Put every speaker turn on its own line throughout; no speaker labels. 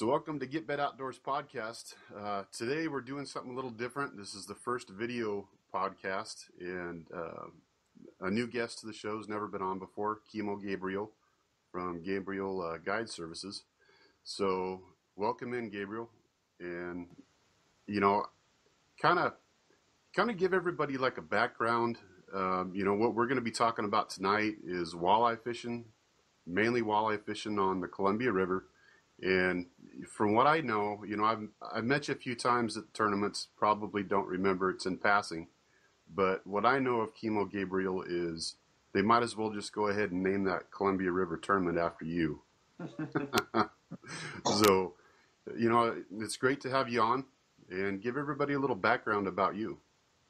So welcome to Get Bet Outdoors podcast. Today we're doing something a little different. This is the first video podcast, and a new guest to the show has never been on before, Kimo Gabriel from Gabriel Guides Services. So welcome in, Gabriel, and kind of give everybody like a background. What we're going to be talking about tonight is walleye fishing, mainly walleye fishing on the Columbia River. And from what I know, I've met you a few times at tournaments, probably don't remember, it's in passing. But what I know of Kimo Gabriel is they might as well just go ahead and name that Columbia River tournament after you. So, it's great to have you on and give everybody a little background about you.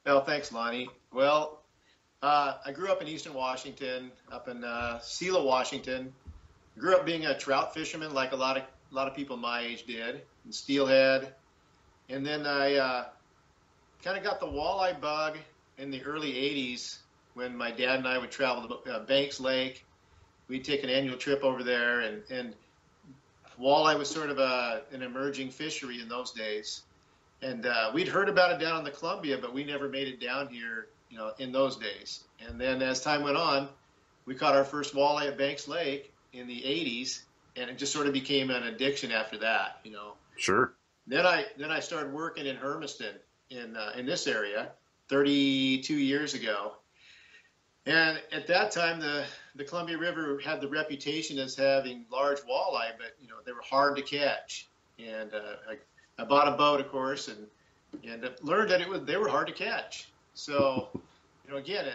Well, thanks, Lonnie. Well, I grew up in Eastern Washington, up in Selah, Washington. Grew up being a trout fisherman like a lot of people my age did, in steelhead. And then I kind of got the walleye bug in the early 80s when my dad and I would travel to Banks Lake. We'd take an annual trip over there, and walleye was sort of an emerging fishery in those days. And we'd heard about it down in the Columbia, but we never made it down here, in those days. And then as time went on, we caught our first walleye at Banks Lake in the 80s, and it just sort of became an addiction after that,
Sure.
Then I started working in Hermiston in this area 32 years ago. And at that time, the Columbia River had the reputation as having large walleye, but, they were hard to catch. And I bought a boat, of course, and learned that they were hard to catch. So, again,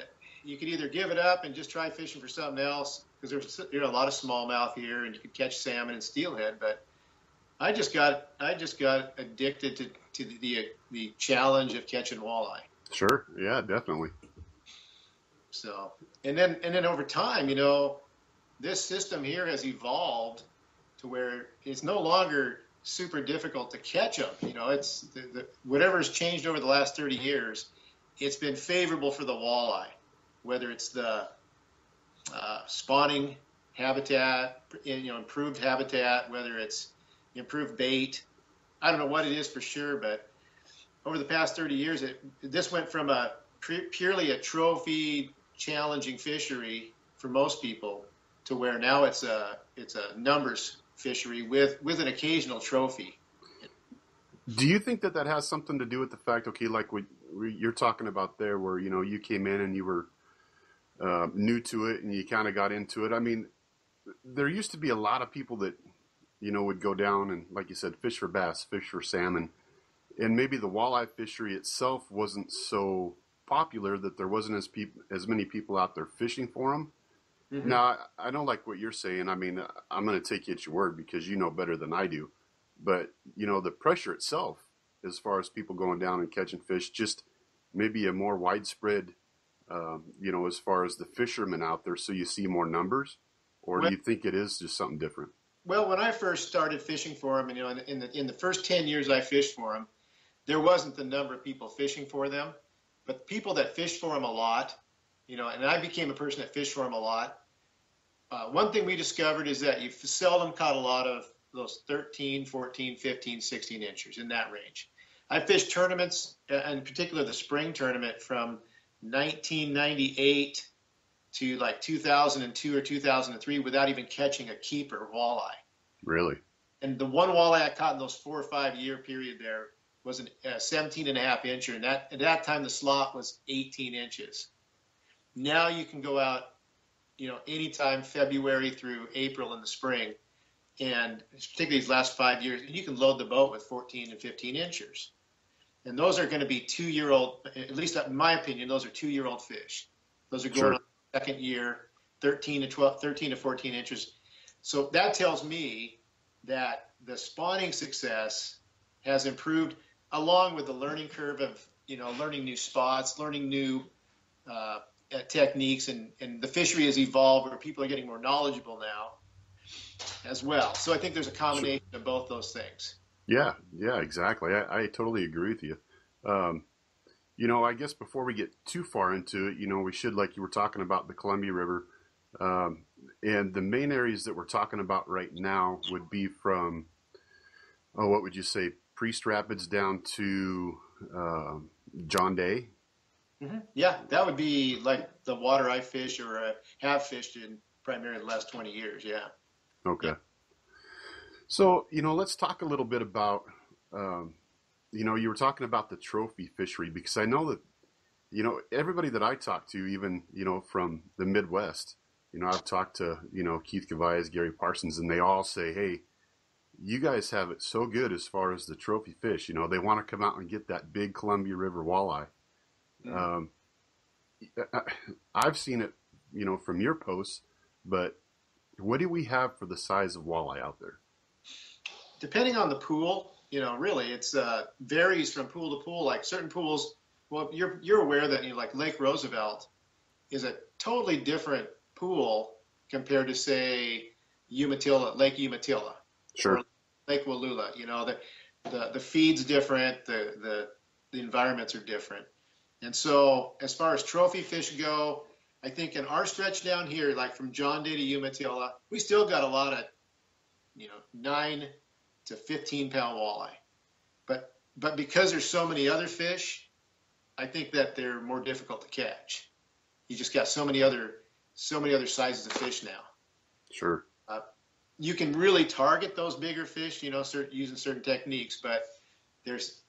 you could either give it up and just try fishing for something else, because there's a lot of smallmouth here, and you could catch salmon and steelhead. But I just got addicted to the challenge of catching walleye.
Sure, yeah, definitely.
So, and then over time, this system here has evolved to where it's no longer super difficult to catch them. It's whatever's changed over the last 30 years, it's been favorable for the walleye, whether it's the spawning habitat, improved habitat, whether it's improved bait. I don't know what it is for sure, but over the past 30 years, this went from purely a trophy challenging fishery for most people to where now it's a numbers fishery with an occasional trophy.
Do you think that has something to do with the fact, okay, like what you're talking about there, where, you came in and you were new to it and you kind of got into it? I mean, there used to be a lot of people that, would go down and, like you said, fish for bass, fish for salmon. And maybe the walleye fishery itself wasn't so popular that there wasn't as many people out there fishing for them. Mm-hmm. Now, I don't like what you're saying. I mean, I'm going to take you at your word because you know better than I do. But, the pressure itself, as far as people going down and catching fish, just maybe a more widespread, as far as the fishermen out there, so you see more numbers? Or do you think it is just something different?
Well, when I first started fishing for them, in the first 10 years I fished for them, there wasn't the number of people fishing for them. But the people that fished for them a lot, and I became a person that fished for them a lot. One thing we discovered is that you seldom caught a lot of those 13, 14, 15, 16 inchers, in that range. I fished tournaments, in particular the spring tournament from 1998 to like 2002 or 2003 without even catching a keeper walleye.
Really?
And the one walleye I caught in those 4 or 5 year period there was a 17 and a half incher. And at that time, the slot was 18 inches. Now you can go out, anytime February through April in the spring, and particularly these last 5 years, you can load the boat with 14 and 15 inchers. And those are going to be 2-year-old, at least in my opinion, those are 2-year-old fish. Those are going
Sure.
on the second year, 13 to 14 inches. So that tells me that the spawning success has improved along with the learning curve of, learning new spots, learning new techniques, and the fishery has evolved where people are getting more knowledgeable now as well. So I think there's a combination of both those things.
Yeah, exactly. I totally agree with you. I guess before we get too far into it, we should, like you were talking about the Columbia River, and the main areas that we're talking about right now would be from Oh, what would you say? Priest Rapids down to John Day?
Yeah, that would be like the water I fish or have fished in primarily the last 20 years. Yeah. Yeah.
Okay. So, let's talk a little bit about, you were talking about the trophy fishery because I know that, everybody that I talk to, even, from the Midwest, I've talked to, Keith Gavias, Gary Parsons, and they all say, hey, you guys have it so good as far as the trophy fish. They want to come out and get that big Columbia River walleye. Um, I've seen it, from your posts, but what do we have for the size of walleye out there?
Depending on the pool, really it's varies from pool to pool. Like certain pools, well, you're aware that like Lake Roosevelt is a totally different pool compared to say Lake Umatilla,
Sure.
or Lake Wallula. The feed's different, the environments are different, and so as far as trophy fish go, I think in our stretch down here, like from John Day to Umatilla, we still got a lot of 9 to 15 pound walleye, but because there's so many other fish, I think that they're more difficult to catch. You just got so many other sizes of fish now.
Sure.
You can really target those bigger fish, using certain techniques, but there's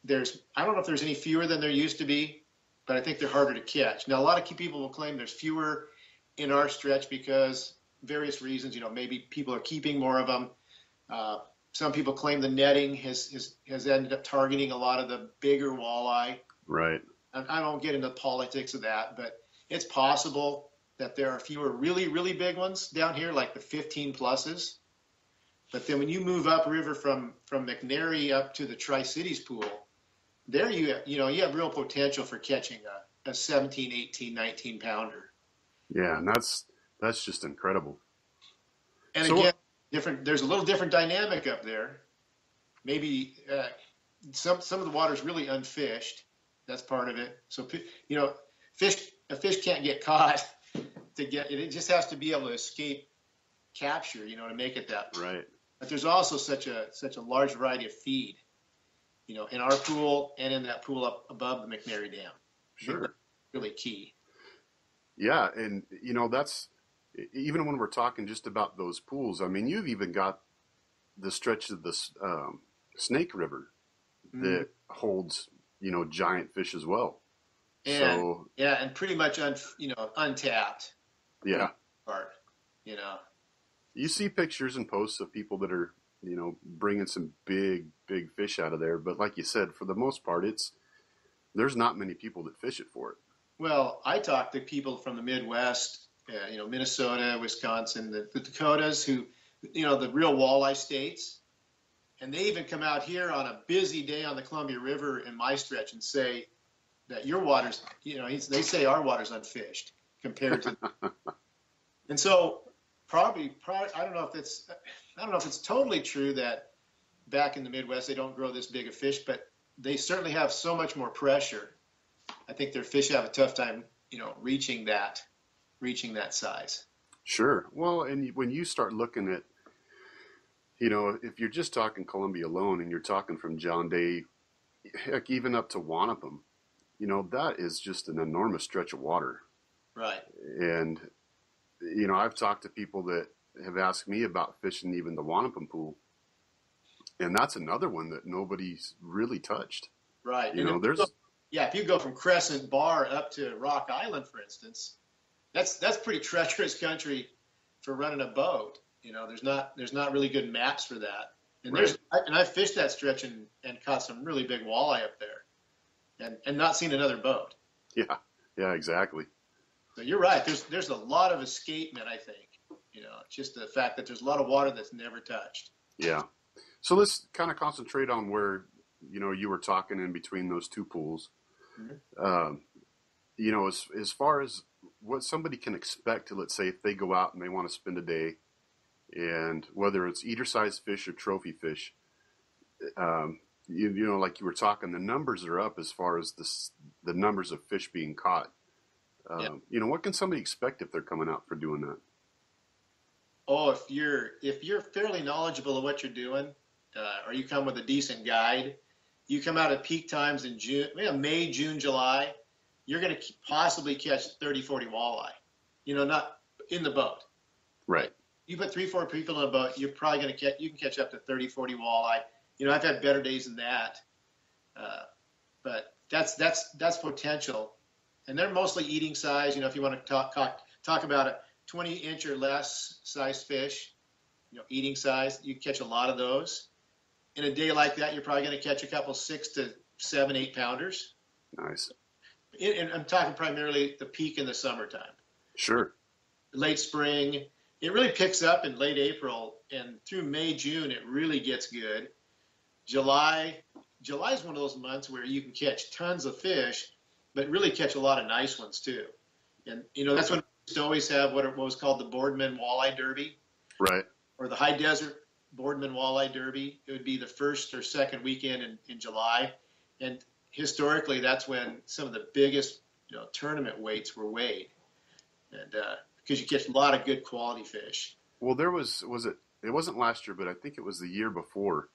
I don't know if there's any fewer than there used to be, but I think they're harder to catch. Now, a lot of people will claim there's fewer in our stretch because various reasons, maybe people are keeping more of them. Some people claim the netting has ended up targeting a lot of the bigger walleye.
Right.
I don't get into the politics of that, but it's possible that there are fewer really, really big ones down here, like the 15 pluses. But then when you move upriver from McNary up to the Tri-Cities pool, there you have real potential for catching a 17, 18, 19 pounder.
Yeah, and that's just incredible.
And so, again, there's a little different dynamic up there. Maybe some of the water is really unfished. That's part of it. So a fish can't get caught to get it. It just has to be able to escape capture, to make it that.
Right.
But there's also such a large variety of feed, in our pool and in that pool up above the McNary Dam.
Sure.
That's really key.
Yeah, and that's even when we're talking just about those pools. I mean, you've even got the stretch of the Snake River that holds giant fish as well.
And and pretty much untapped.
Yeah.
Part.
You see pictures and posts of people that are bringing some big fish out of there, but like you said, for the most part, there's not many people that fish it for it.
Well, I talk to people from the Midwest, Minnesota, Wisconsin, the Dakotas, who, the real walleye states. And they even come out here on a busy day on the Columbia River in my stretch and say that your water's, they say our water's unfished compared to. And so probably, I don't know if it's totally true that back in the Midwest they don't grow this big of fish, but they certainly have so much more pressure. I think their fish have a tough time, reaching that size.
Sure. Well, and when you start looking at, if you're just talking Columbia alone and you're talking from John Day, heck, even up to Wanapum, that is just an enormous stretch of water.
Right.
And, I've talked to people that have asked me about fishing even the Wanapum pool. And that's another one that nobody's really touched.
Right. If you go from Crescent Bar up to Rock Island, for instance, that's pretty treacherous country for running a boat. There's not really good maps for that. And
right.
I've fished that stretch and caught some really big walleye up there, and not seen another boat.
Yeah, exactly.
So you're right. There's a lot of escapement, I think. Just the fact that there's a lot of water that's never touched.
Yeah. So let's kind of concentrate on where you were talking in between those two pools. Mm-hmm. As far as what somebody can expect to, let's say, if they go out and they want to spend a day, and whether it's eater-sized fish or trophy fish, like you were talking, the numbers are up as far as the numbers of fish being caught. What can somebody expect if they're coming out for doing that?
Oh, if you're fairly knowledgeable of what you're doing, or you come with a decent guide, you come out at peak times in June, May, June, July, you're going to possibly catch 30, 40 walleye, not in the boat.
Right.
You put 3, 4 people in a boat, you're probably going to you can catch up to 30, 40 walleye. I've had better days than that. But that's potential. And they're mostly eating size. If you want to talk about a 20-inch or less size fish, eating size, you catch a lot of those. In a day like that, you're probably going to catch a couple 6 to 7, 8 pounders.
Nice.
And I'm talking primarily the peak in the summertime.
Sure.
Late spring, it really picks up in late April, and through May, June, it really gets good. July is one of those months where you can catch tons of fish, but really catch a lot of nice ones too. And that's when we used to always have what was called the Boardman Walleye Derby,
right?
Or the High Desert Boardman Walleye Derby. It would be the first or second weekend in July, and historically that's when some of the biggest tournament weights were weighed, and because you catch a lot of good quality fish.
Well, there was it wasn't last year, but I think it was the year before.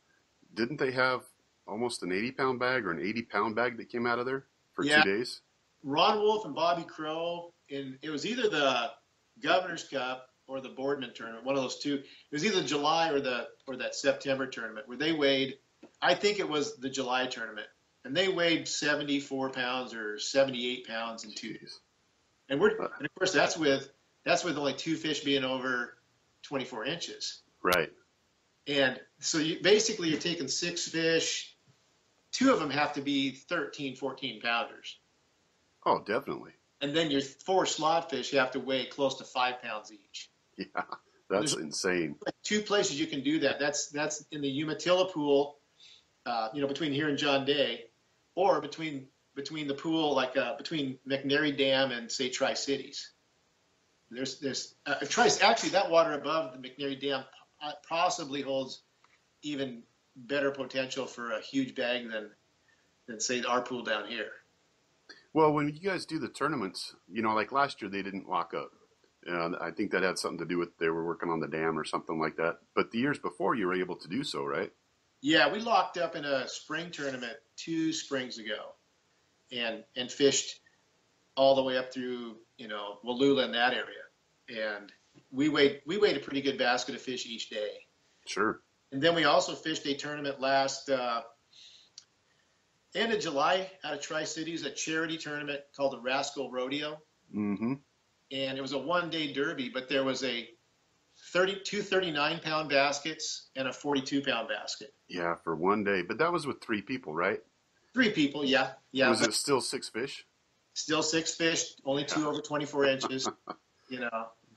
Didn't they have almost an 80-pound bag or an 80-pound bag that came out of there for 2 days?
Ron Wolf and Bobby Crow, it was either the Governor's Cup or the Boardman tournament, one of those two. It was either July or that September tournament where they weighed, I think it was the July tournament, and they weighed 74 pounds or 78 pounds in 2 days. And of course that's with only 2 fish being over 24 inches.
Right.
And so basically you're taking 6 fish, 2 of them have to be 13, 14 pounders.
Oh, definitely.
And then your 4 slot fish have to weigh close to 5 pounds each.
Yeah, that's insane. 2
places you can do that. That's in the Umatilla pool, between here and John Day, or between the pool, like between McNary Dam and, say, Tri-Cities. There's actually that water above the McNary Dam possibly holds even better potential for a huge bag than say our pool down here.
Well, when you guys do the tournaments, like last year they didn't lock up. I think that had something to do with they were working on the dam or something like that. But the years before you were able to do so, right?
Yeah, we locked up in a spring tournament 2 springs ago and fished all the way up through, Wallula in that area. And we weighed a pretty good basket of fish each day.
Sure. And
then we also fished a tournament last end of July out of Tri-Cities, a charity tournament called the Rascal Rodeo.
Mm-hmm.
And it was a 1-day derby, but there was two 39-pound baskets and a 42-pound basket.
Yeah, for 1 day. But that was with 3 people, right?
3 people, yeah.
Was it still 6 fish?
Still 6 fish, only 2 over 24 inches,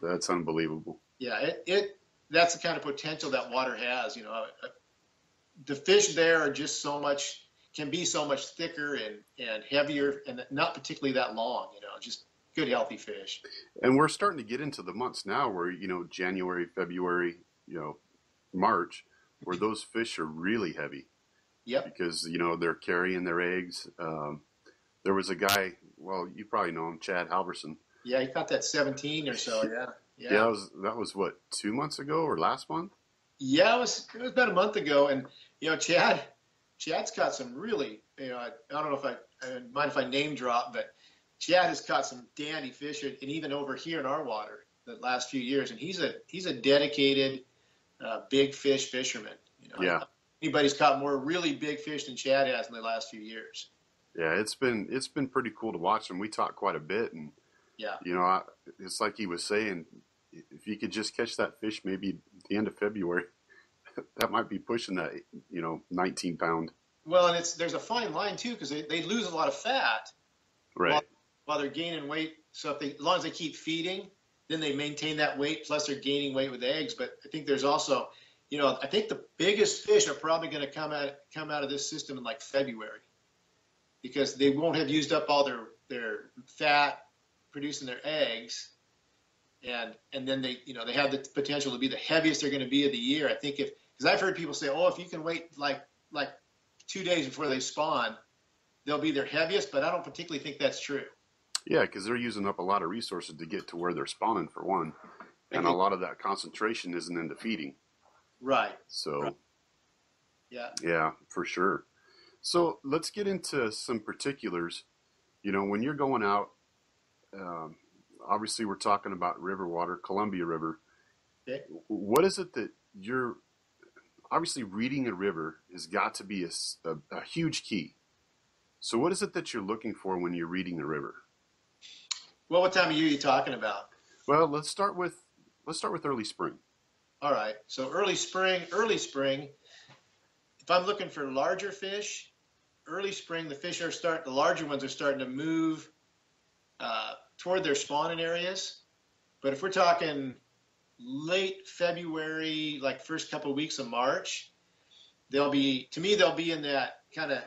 That's unbelievable.
Yeah, that's the kind of potential that water has, The fish there are just can be so much thicker and heavier and not particularly that long, just good, healthy fish.
And we're starting to get into the months now where, January, February, March, where those fish are really heavy.
Yep.
Because, they're carrying their eggs. There was a guy, well, you probably know him, Chad Albertson.
Yeah, he caught that 17 or so, yeah.
Yeah, that was what, 2 months ago or last month?
Yeah, it was about a month ago. And, Chad's caught some really, I don't know if I mind if I name drop, but Chad has caught some dandy fish, and even over here in our water the last few years. And he's a dedicated big fish fisherman.
Yeah.
Anybody's caught more really big fish than Chad has in the last few years.
Yeah, it's been pretty cool to watch him. We talk quite a bit, and
yeah,
it's like he was saying, if you could just catch that fish maybe at the end of February, that might be pushing that 19 pound.
Well, and there's a fine line too, because they lose a lot of fat,
right,
while they're gaining weight. So as long as they keep feeding, then they maintain that weight. Plus they're gaining weight with eggs. But I think there's also, I think the biggest fish are probably going to come out of this system in like February, because they won't have used up all their fat producing their eggs, and then they have the potential to be the heaviest they're going to be of the year. I think because I've heard people say, if you can wait like 2 days before they spawn, they'll be their heaviest, but I don't particularly think that's true.
Yeah, because they're using up a lot of resources to get to where they're spawning, for one, and a lot of that concentration isn't into feeding.
Right.
So,
Yeah.
Yeah, for sure. So let's get into some particulars. When you're going out, um, obviously we're talking about river water, Columbia River.
Okay.
What is it that you're obviously reading a river has got to be a huge key. So what is it that you're looking for when you're reading a river?
Well, what time of year are you talking about?
Well, let's start with early spring.
All right. So early spring, if I'm looking for larger fish, early spring, the larger ones are starting to move toward their spawning areas. But if we're talking late February, like first couple of weeks of March, they'll be in that kind of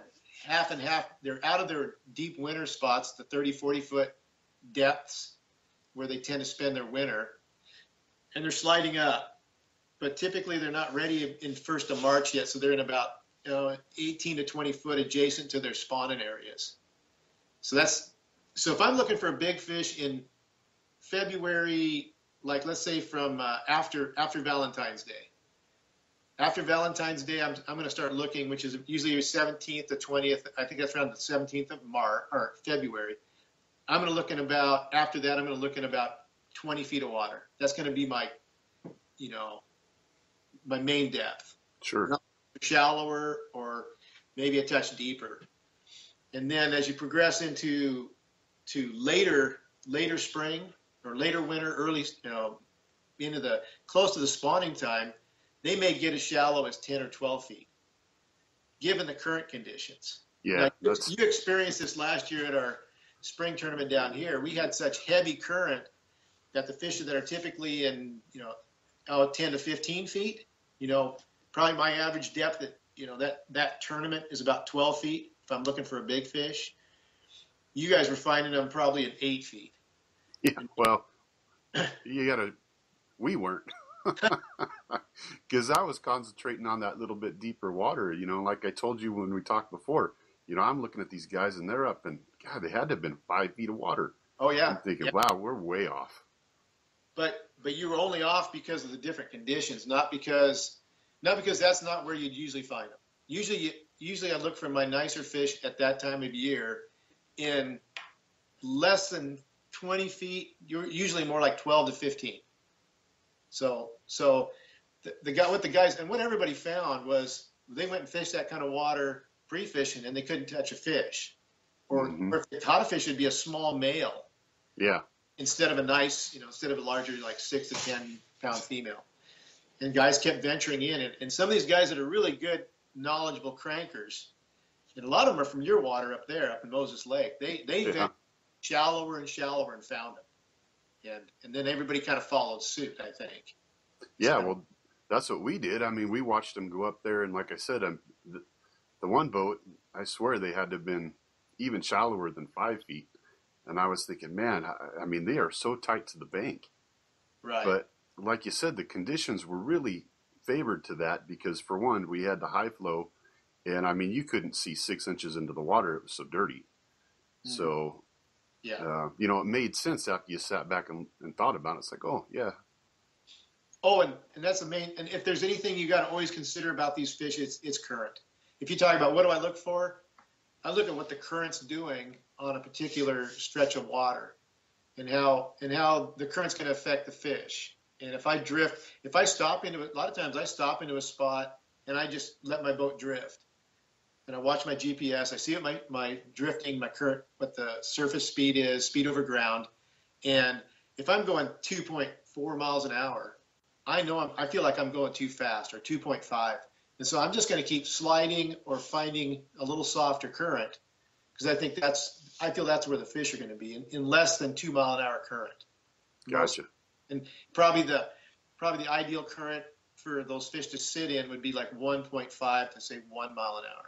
half and half. They're out of their deep winter spots, the 30, 40-foot depths where they tend to spend their winter, and they're sliding up. But typically they're not ready in first of March yet, so they're in about 18 to 20 foot adjacent to their spawning areas. So if I'm looking for a big fish in February, like let's say from after Valentine's Day. After Valentine's Day, I'm going to start looking, which is usually 17th to 20th. I think that's around the 17th of March or February. After that, I'm going to look in about 20 feet of water. That's going to be my main depth.
Sure.
Not shallower or maybe a touch deeper. And then as you progress into later spring or later winter, early, into the close to the spawning time, they may get as shallow as 10 or 12 feet, given the current conditions.
Yeah,
now, you experienced this last year at our spring tournament down here. We had such heavy current that the fish that are typically in 10 to 15 feet, probably my average depth that tournament is about 12 feet if I'm looking for a big fish. You guys were finding them probably at 8 feet.
Yeah, well, we weren't. Because I was concentrating on that little bit deeper water, like I told you when we talked before. I'm looking at these guys and they're up and, God, they had to have been 5 feet of water.
Oh, yeah.
I'm thinking,
yeah.
Wow, we're way off.
But you were only off because of the different conditions, not because that's not where you'd usually find them. Usually I look for my nicer fish at that time of year in less than 20 feet. You're usually more like 12 to 15. So the guys and what everybody found was they went and fished that kind of water pre-fishing and they couldn't touch a fish, or if they caught a fish, it'd be a small male.
Yeah.
Instead of a larger like 6 to 10 pound female. And guys kept venturing in, and some of these guys that are really good, knowledgeable crankers, and a lot of them are from your water up there, up in Moses Lake. They ventured shallower and shallower and found them. And then everybody kind of followed suit, I think.
Yeah, well, that's what we did. I mean, we watched them go up there, and like I said, the one boat, I swear they had to have been even shallower than 5 feet. And I was thinking, man, I mean, they are so tight to the bank.
Right.
But like you said, the conditions were really favored to that because, for one, we had the high flow, and I mean, you couldn't see 6 inches into the water. It was so dirty. So,
yeah,
it made sense after you sat back and thought about it. It's like, oh, yeah.
Oh, and that's the main. And if there's anything you got to always consider about these fish, it's current. If you talk about what do I look for, I look at what the current's doing on a particular stretch of water, and how the current's going to affect the fish. And if I stop into it, a lot of times I stop into a spot and I just let my boat drift. And I watch my GPS. I see what my drifting, my current, what the surface speed is, speed over ground. And if I'm going 2.4 miles an hour, I feel like I'm going too fast, or 2.5. And so I'm just going to keep sliding or finding a little softer current, because I feel that's where the fish are going to be in less than 2 mile an hour current.
Gotcha.
And probably the ideal current for those fish to sit in would be like 1.5 to say 1 mile an hour.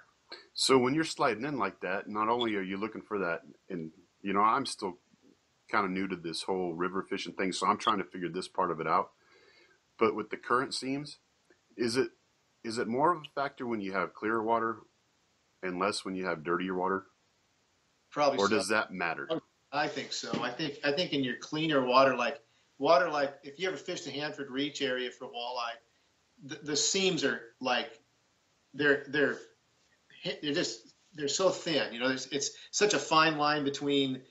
So when you're sliding in like that, not only are you looking for that, and I'm still kind of new to this whole river fishing thing, so I'm trying to figure this part of it out. But with the current seams, is it more of a factor when you have clearer water and less when you have dirtier water?
Probably.
Or
so.
Does that matter?
I think so. I think in your cleaner water like if you ever fished the Hanford Reach area for walleye, the seams are like they're so thin. You know, it's such a fine line between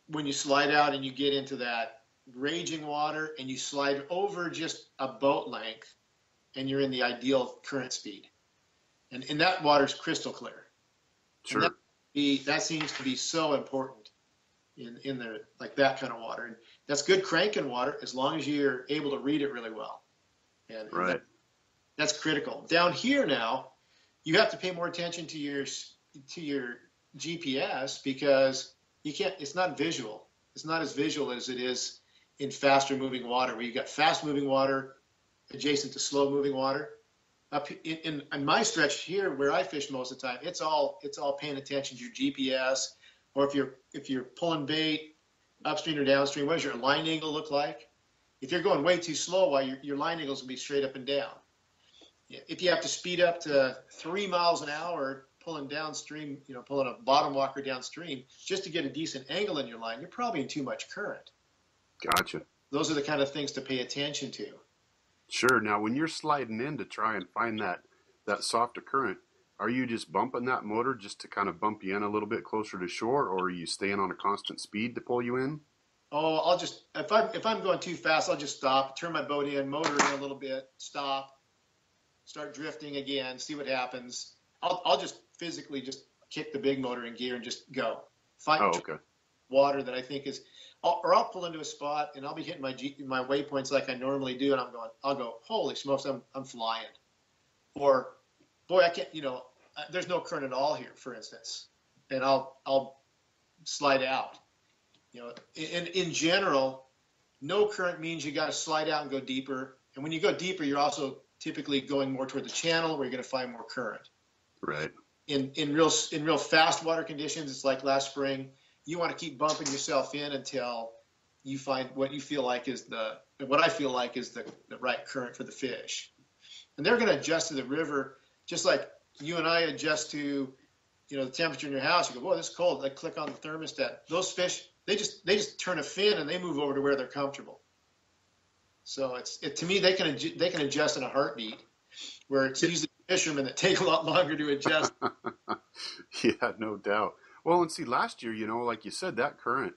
when you slide out and you get into that raging water and you slide over just a boat length and you're in the ideal current speed. And that water's crystal clear.
Sure.
And that seems to be so important in the like that kind of water. And that's good cranking water as long as you're able to read it really well. And
right.
That's critical. Down here now, you have to pay more attention to your GPS because you can't. It's not visual. It's not as visual as it is in faster moving water, where you got fast moving water adjacent to slow moving water. Up in my stretch here, where I fish most of the time, it's all paying attention to your GPS, or if you're pulling bait upstream or downstream, what does your line angle look like? If you're going way too slow, your line angles will be straight up and down. If you have to speed up to 3 miles an hour pulling downstream, pulling a bottom walker downstream just to get a decent angle in your line, you're probably in too much current.
Gotcha.
Those are the kind of things to pay attention to.
Sure. Now, when you're sliding in to try and find that softer current, are you just bumping that motor just to kind of bump you in a little bit closer to shore, or are you staying on a constant speed to pull you in?
Oh, I'll just if I'm going too fast, I'll just stop, turn my boat in, motor in a little bit, stop, start drifting again, see what happens. I'll just physically just kick the big motor in gear and just go. Find water that I think is, or I'll pull into a spot and I'll be hitting my waypoints like I normally do, and I'll go, holy smokes, I'm flying. Or, boy, I can't, there's no current at all here, for instance, and I'll slide out. In general, no current means you got to slide out and go deeper. And when you go deeper, you're also typically going more toward the channel where you're going to find more current.
Right.
In real fast water conditions, it's like last spring. You want to keep bumping yourself in until you find what I feel like is the right current for the fish. And they're going to adjust to the river just like you and I adjust to, the temperature in your house. You go, boy, this is cold. Like click on the thermostat. Those fish, they just turn a fin and they move over to where they're comfortable. So to me, they can adjust in a heartbeat, where it's usually fishermen that take a lot longer to adjust.
Yeah, no doubt. Well, and see, last year, like you said, that current,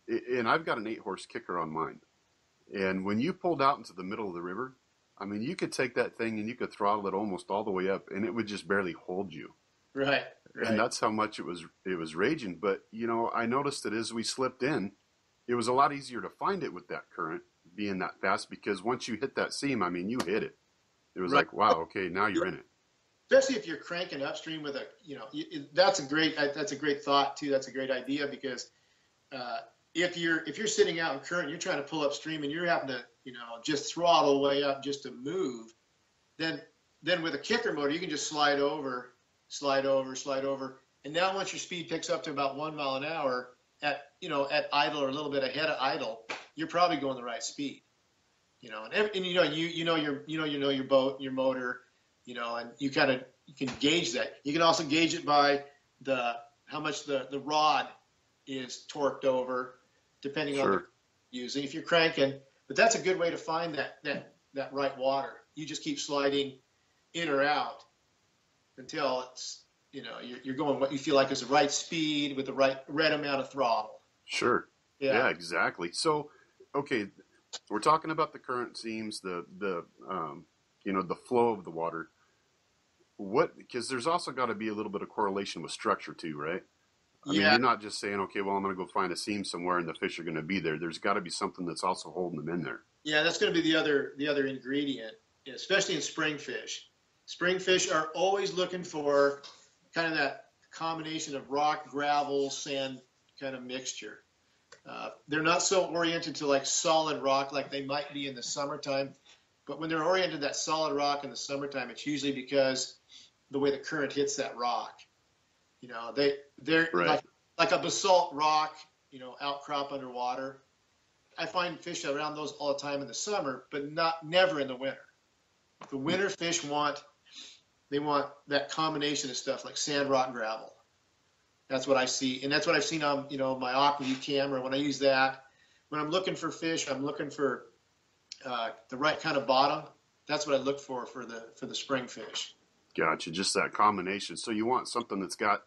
and I've got an 8-horse kicker on mine. And when you pulled out into the middle of the river, I mean, you could take that thing and you could throttle it almost all the way up, and it would just barely hold you.
Right.
And that's how much it was raging. But, I noticed that as we slipped in, it was a lot easier to find it with that current being that fast, because once you hit that seam, I mean, you hit it. It was like, wow, okay, now you're in it.
Especially if you're cranking upstream with that's a great thought too. That's a great idea, because if you're sitting out in current, you're trying to pull upstream and you're having to, just throttle way up just to move, then with a kicker motor, you can just slide over. And now once your speed picks up to about 1 mile an hour at idle or a little bit ahead of idle, you're probably going the right speed. And your boat, your motor, and you can gauge that. You can also gauge it by how much the rod is torqued over, depending on the using. If you're cranking, but that's a good way to find that right water. You just keep sliding in or out until it's you're going what you feel like is the right speed with the right amount of throttle.
Sure. Yeah, exactly. So, okay, we're talking about the current seams, the flow of the water. Because there's also got to be a little bit of correlation with structure too, right? I mean, you're not just saying, okay, well, I'm going to go find a seam somewhere and the fish are going to be there. There's got to be something that's also holding them in there.
Yeah, that's going to be the other ingredient, especially in spring fish. Spring fish are always looking for kind of that combination of rock, gravel, sand kind of mixture. They're not so oriented to like solid rock like they might be in the summertime. But when they're oriented to that solid rock in the summertime, it's usually because the way the current hits that rock. They're
right.
like a basalt rock, outcrop underwater. I find fish around those all the time in the summer, but never in the winter. The winter fish want that combination of stuff like sand, rock, gravel. That's what I see, and that's what I've seen on my AquaView camera. When I use that, when I'm looking for fish, I'm looking for the right kind of bottom. That's what I look for the spring fish.
Gotcha. Just that combination. So you want something that's got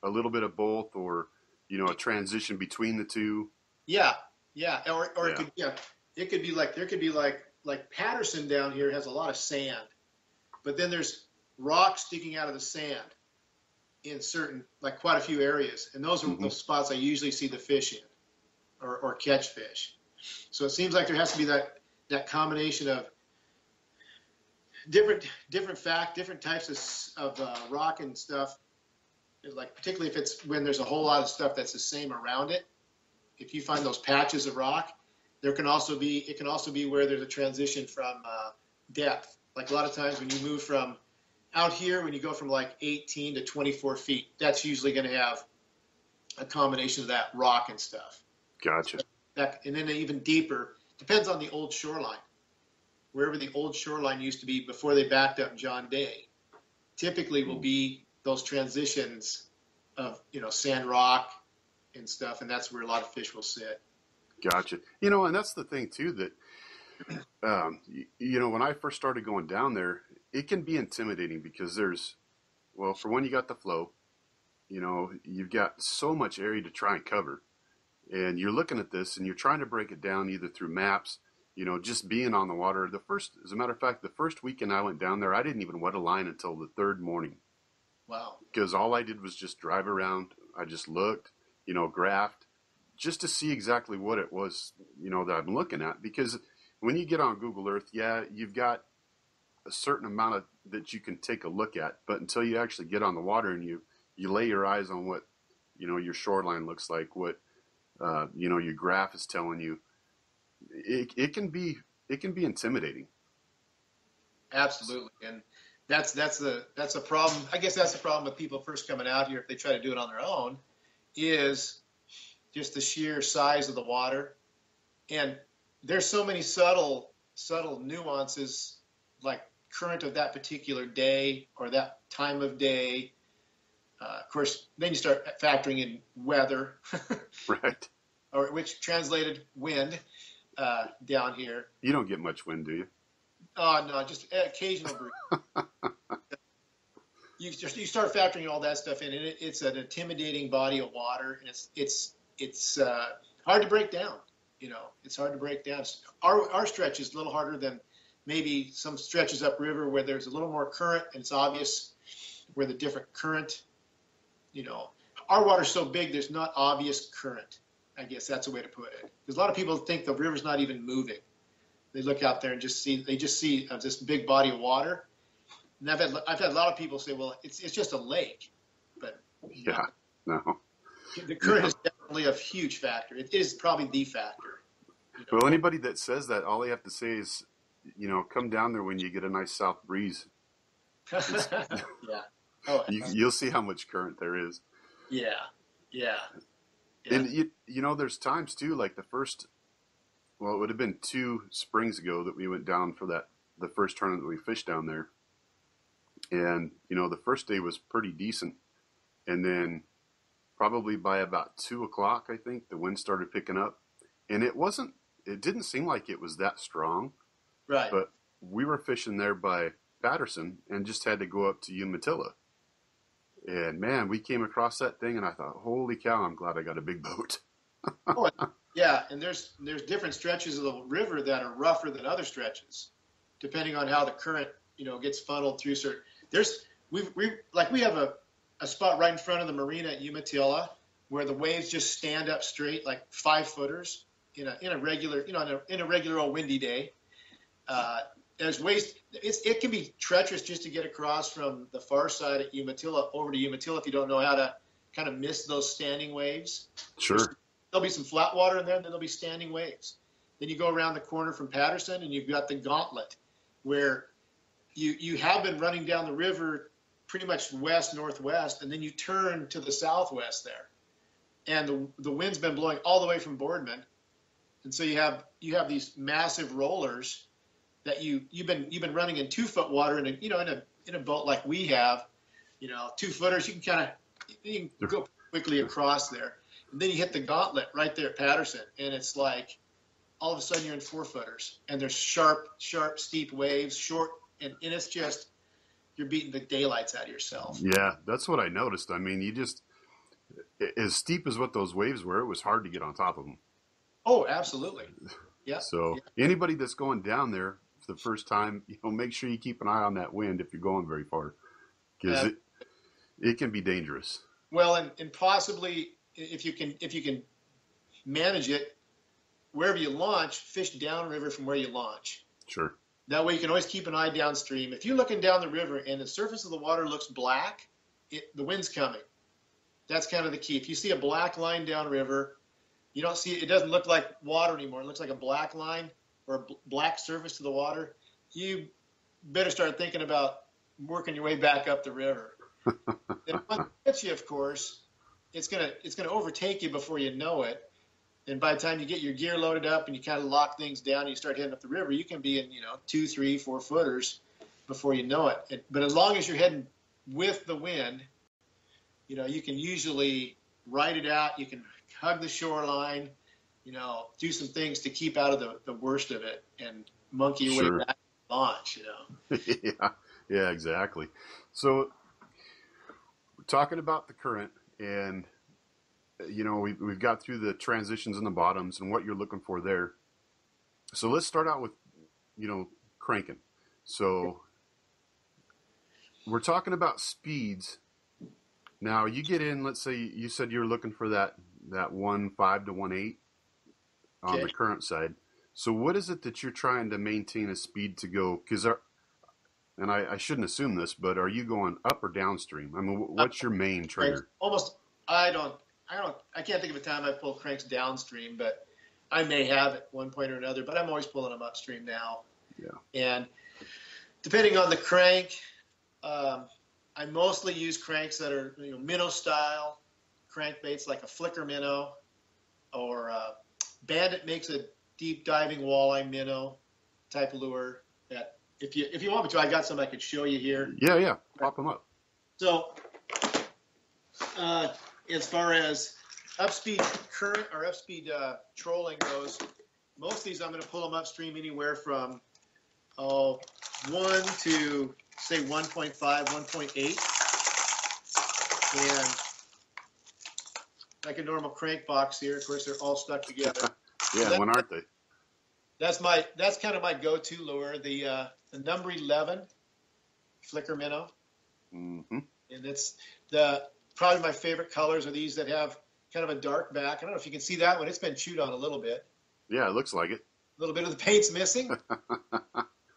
a little bit of both, or a transition between the two.
Yeah, yeah. Or
Yeah.
it could be like there could be like Patterson down here has a lot of sand, but then there's rocks sticking out of the sand in certain, like quite a few areas, and those are
Mm-hmm.
those spots I usually see the fish in, or catch fish. So it seems like there has to be that combination of different types of rock and stuff. Like particularly if it's when there's a whole lot of stuff that's the same around it. If you find those patches of rock, it can also be where there's a transition from depth. Like a lot of times when you move from out here, when you go from like 18 to 24 feet, that's usually going to have a combination of that rock and stuff.
Gotcha.
And then even deeper, depends on the old shoreline. Wherever the old shoreline used to be before they backed up John Day, typically will be those transitions of, sand rock and stuff, and that's where a lot of fish will sit.
Gotcha. And that's the thing too, that, when I first started going down there, it can be intimidating because for one, you got the flow, you've got so much area to try and cover, and you're looking at this and you're trying to break it down either through maps, just being on the water. As a matter of fact, the first weekend I went down there, I didn't even wet a line until the third morning.
Wow.
Because all I did was just drive around. I just looked, graphed, just to see exactly what it was, that I'm looking at. Because when you get on Google Earth, yeah, you've got a certain amount that you can take a look at. But until you actually get on the water and you lay your eyes on what, your shoreline looks like, what, your graph is telling you, it can be intimidating.
Absolutely. And that's a problem. I guess that's the problem with people first coming out here if they try to do it on their own, is just the sheer size of the water. And there's so many subtle nuances, like current of that particular day or that time of day. Of course, then you start factoring in weather,
Right.
or which translated wind down here.
You don't get much wind, do you?
Oh no, just occasional breeze. You start factoring all that stuff in, and it's an intimidating body of water, and it's hard to break down. It's hard to break down. Our stretch is a little harder than maybe some stretches upriver where there's a little more current, and it's obvious where the different current. Our water's so big, there's not obvious current. I guess that's a way to put it. Because a lot of people think the river's not even moving. They look out there and just see this big body of water. And I've had a lot of people say, well, it's just a lake. But
Yeah, no.
the current is definitely a huge factor. It is probably the factor.
Well, anybody that says that, all they have to say is, come down there when you get a nice south breeze.
Yeah. Oh,
You'll see how much current there is.
yeah.
And there's times too, like it would have been 2 springs ago that we went down for the first tournament that we fished down there. And, the first day was pretty decent. And then probably by about 2:00, I think, the wind started picking up. And it didn't seem like it was that strong.
Right.
But we were fishing there by Patterson and just had to go up to Umatilla. And man, we came across that thing and I thought, holy cow, I'm glad I got a big boat.
Oh, yeah, and there's different stretches of the river that are rougher than other stretches, depending on how the current gets funneled through certain. We have a spot right in front of the marina at Umatilla where the waves just stand up straight like 5-footers in a regular old windy day. There's ways. It can be treacherous just to get across from the far side at Umatilla over to Umatilla if you don't know how to kind of miss those standing waves.
Sure.
There'll be some flat water in there, and then there'll be standing waves. Then you go around the corner from Patterson, and you've got the gauntlet, where you have been running down the river pretty much west-northwest, and then you turn to the southwest there. And the wind's been blowing all the way from Boardman. And so you have these massive rollers that you've been running in 2-foot water in a boat like we have, 2-footers. You can go quickly across there, and then you hit the gauntlet right there at Patterson, and it's like all of a sudden you're in 4-footers, and there's sharp, steep waves, short, and it's just you're beating the daylights out of yourself.
Yeah, that's what I noticed. I mean, as steep as what those waves were, it was hard to get on top of them.
Oh, absolutely. Yeah.
So anybody that's going down there for the first time, make sure you keep an eye on that wind if you're going very far, because it can be dangerous.
Well, and possibly if you can manage it, wherever you launch, fish downriver from where you launch.
Sure.
That way you can always keep an eye downstream. If you're looking down the river and the surface of the water looks black, the wind's coming. That's kind of the key. If you see a black line downriver, you don't see it doesn't look like water anymore. It looks like a black line or a black surface to the water. You better start thinking about working your way back up the river. And once it hits you, of course, it's gonna overtake you before you know it. And by the time you get your gear loaded up and you kind of lock things down and you start heading up the river, you can be in 2, 3, 4 footers before you know it. But as long as you're heading with the wind, you can usually ride it out. You can hug the shoreline, do some things to keep out of the worst of it and monkey your way back to launch,
Yeah, exactly. So we're talking about the current, and we've got through the transitions in the bottoms and what you're looking for there. So let's start out with cranking. So we're talking about speeds. Now you get in, let's say you said you're looking for that 1.5 to 1.8 on the current side. So what is it that you're trying to maintain a speed to go? Because and I shouldn't assume this, but are you going up or downstream? I mean, what's your main trigger?
I can't think of a time I pulled cranks downstream, but I may have at one point or another, but I'm always pulling them upstream now.
Yeah.
And depending on the crank, I mostly use cranks that are minnow style crankbaits, like a flicker minnow, or Bandit makes a deep diving walleye minnow type lure. That if you want me to, I got some I could show you here.
Yeah, pop them up.
So as far as upspeed current or upspeed trolling goes, most of these I'm going to pull them upstream anywhere from 1 to say 1.5, 1.8, and like a normal crank box here. Of course, they're all stuck together.
Yeah, when aren't they?
That's kind of my go-to lure, the number 11 flicker minnow.
Mm-hmm.
And it's probably my favorite colors are these that have kind of a dark back. I don't know if you can see that one. It's been chewed on a little bit.
Yeah, it looks like it.
A little bit of the paint's missing.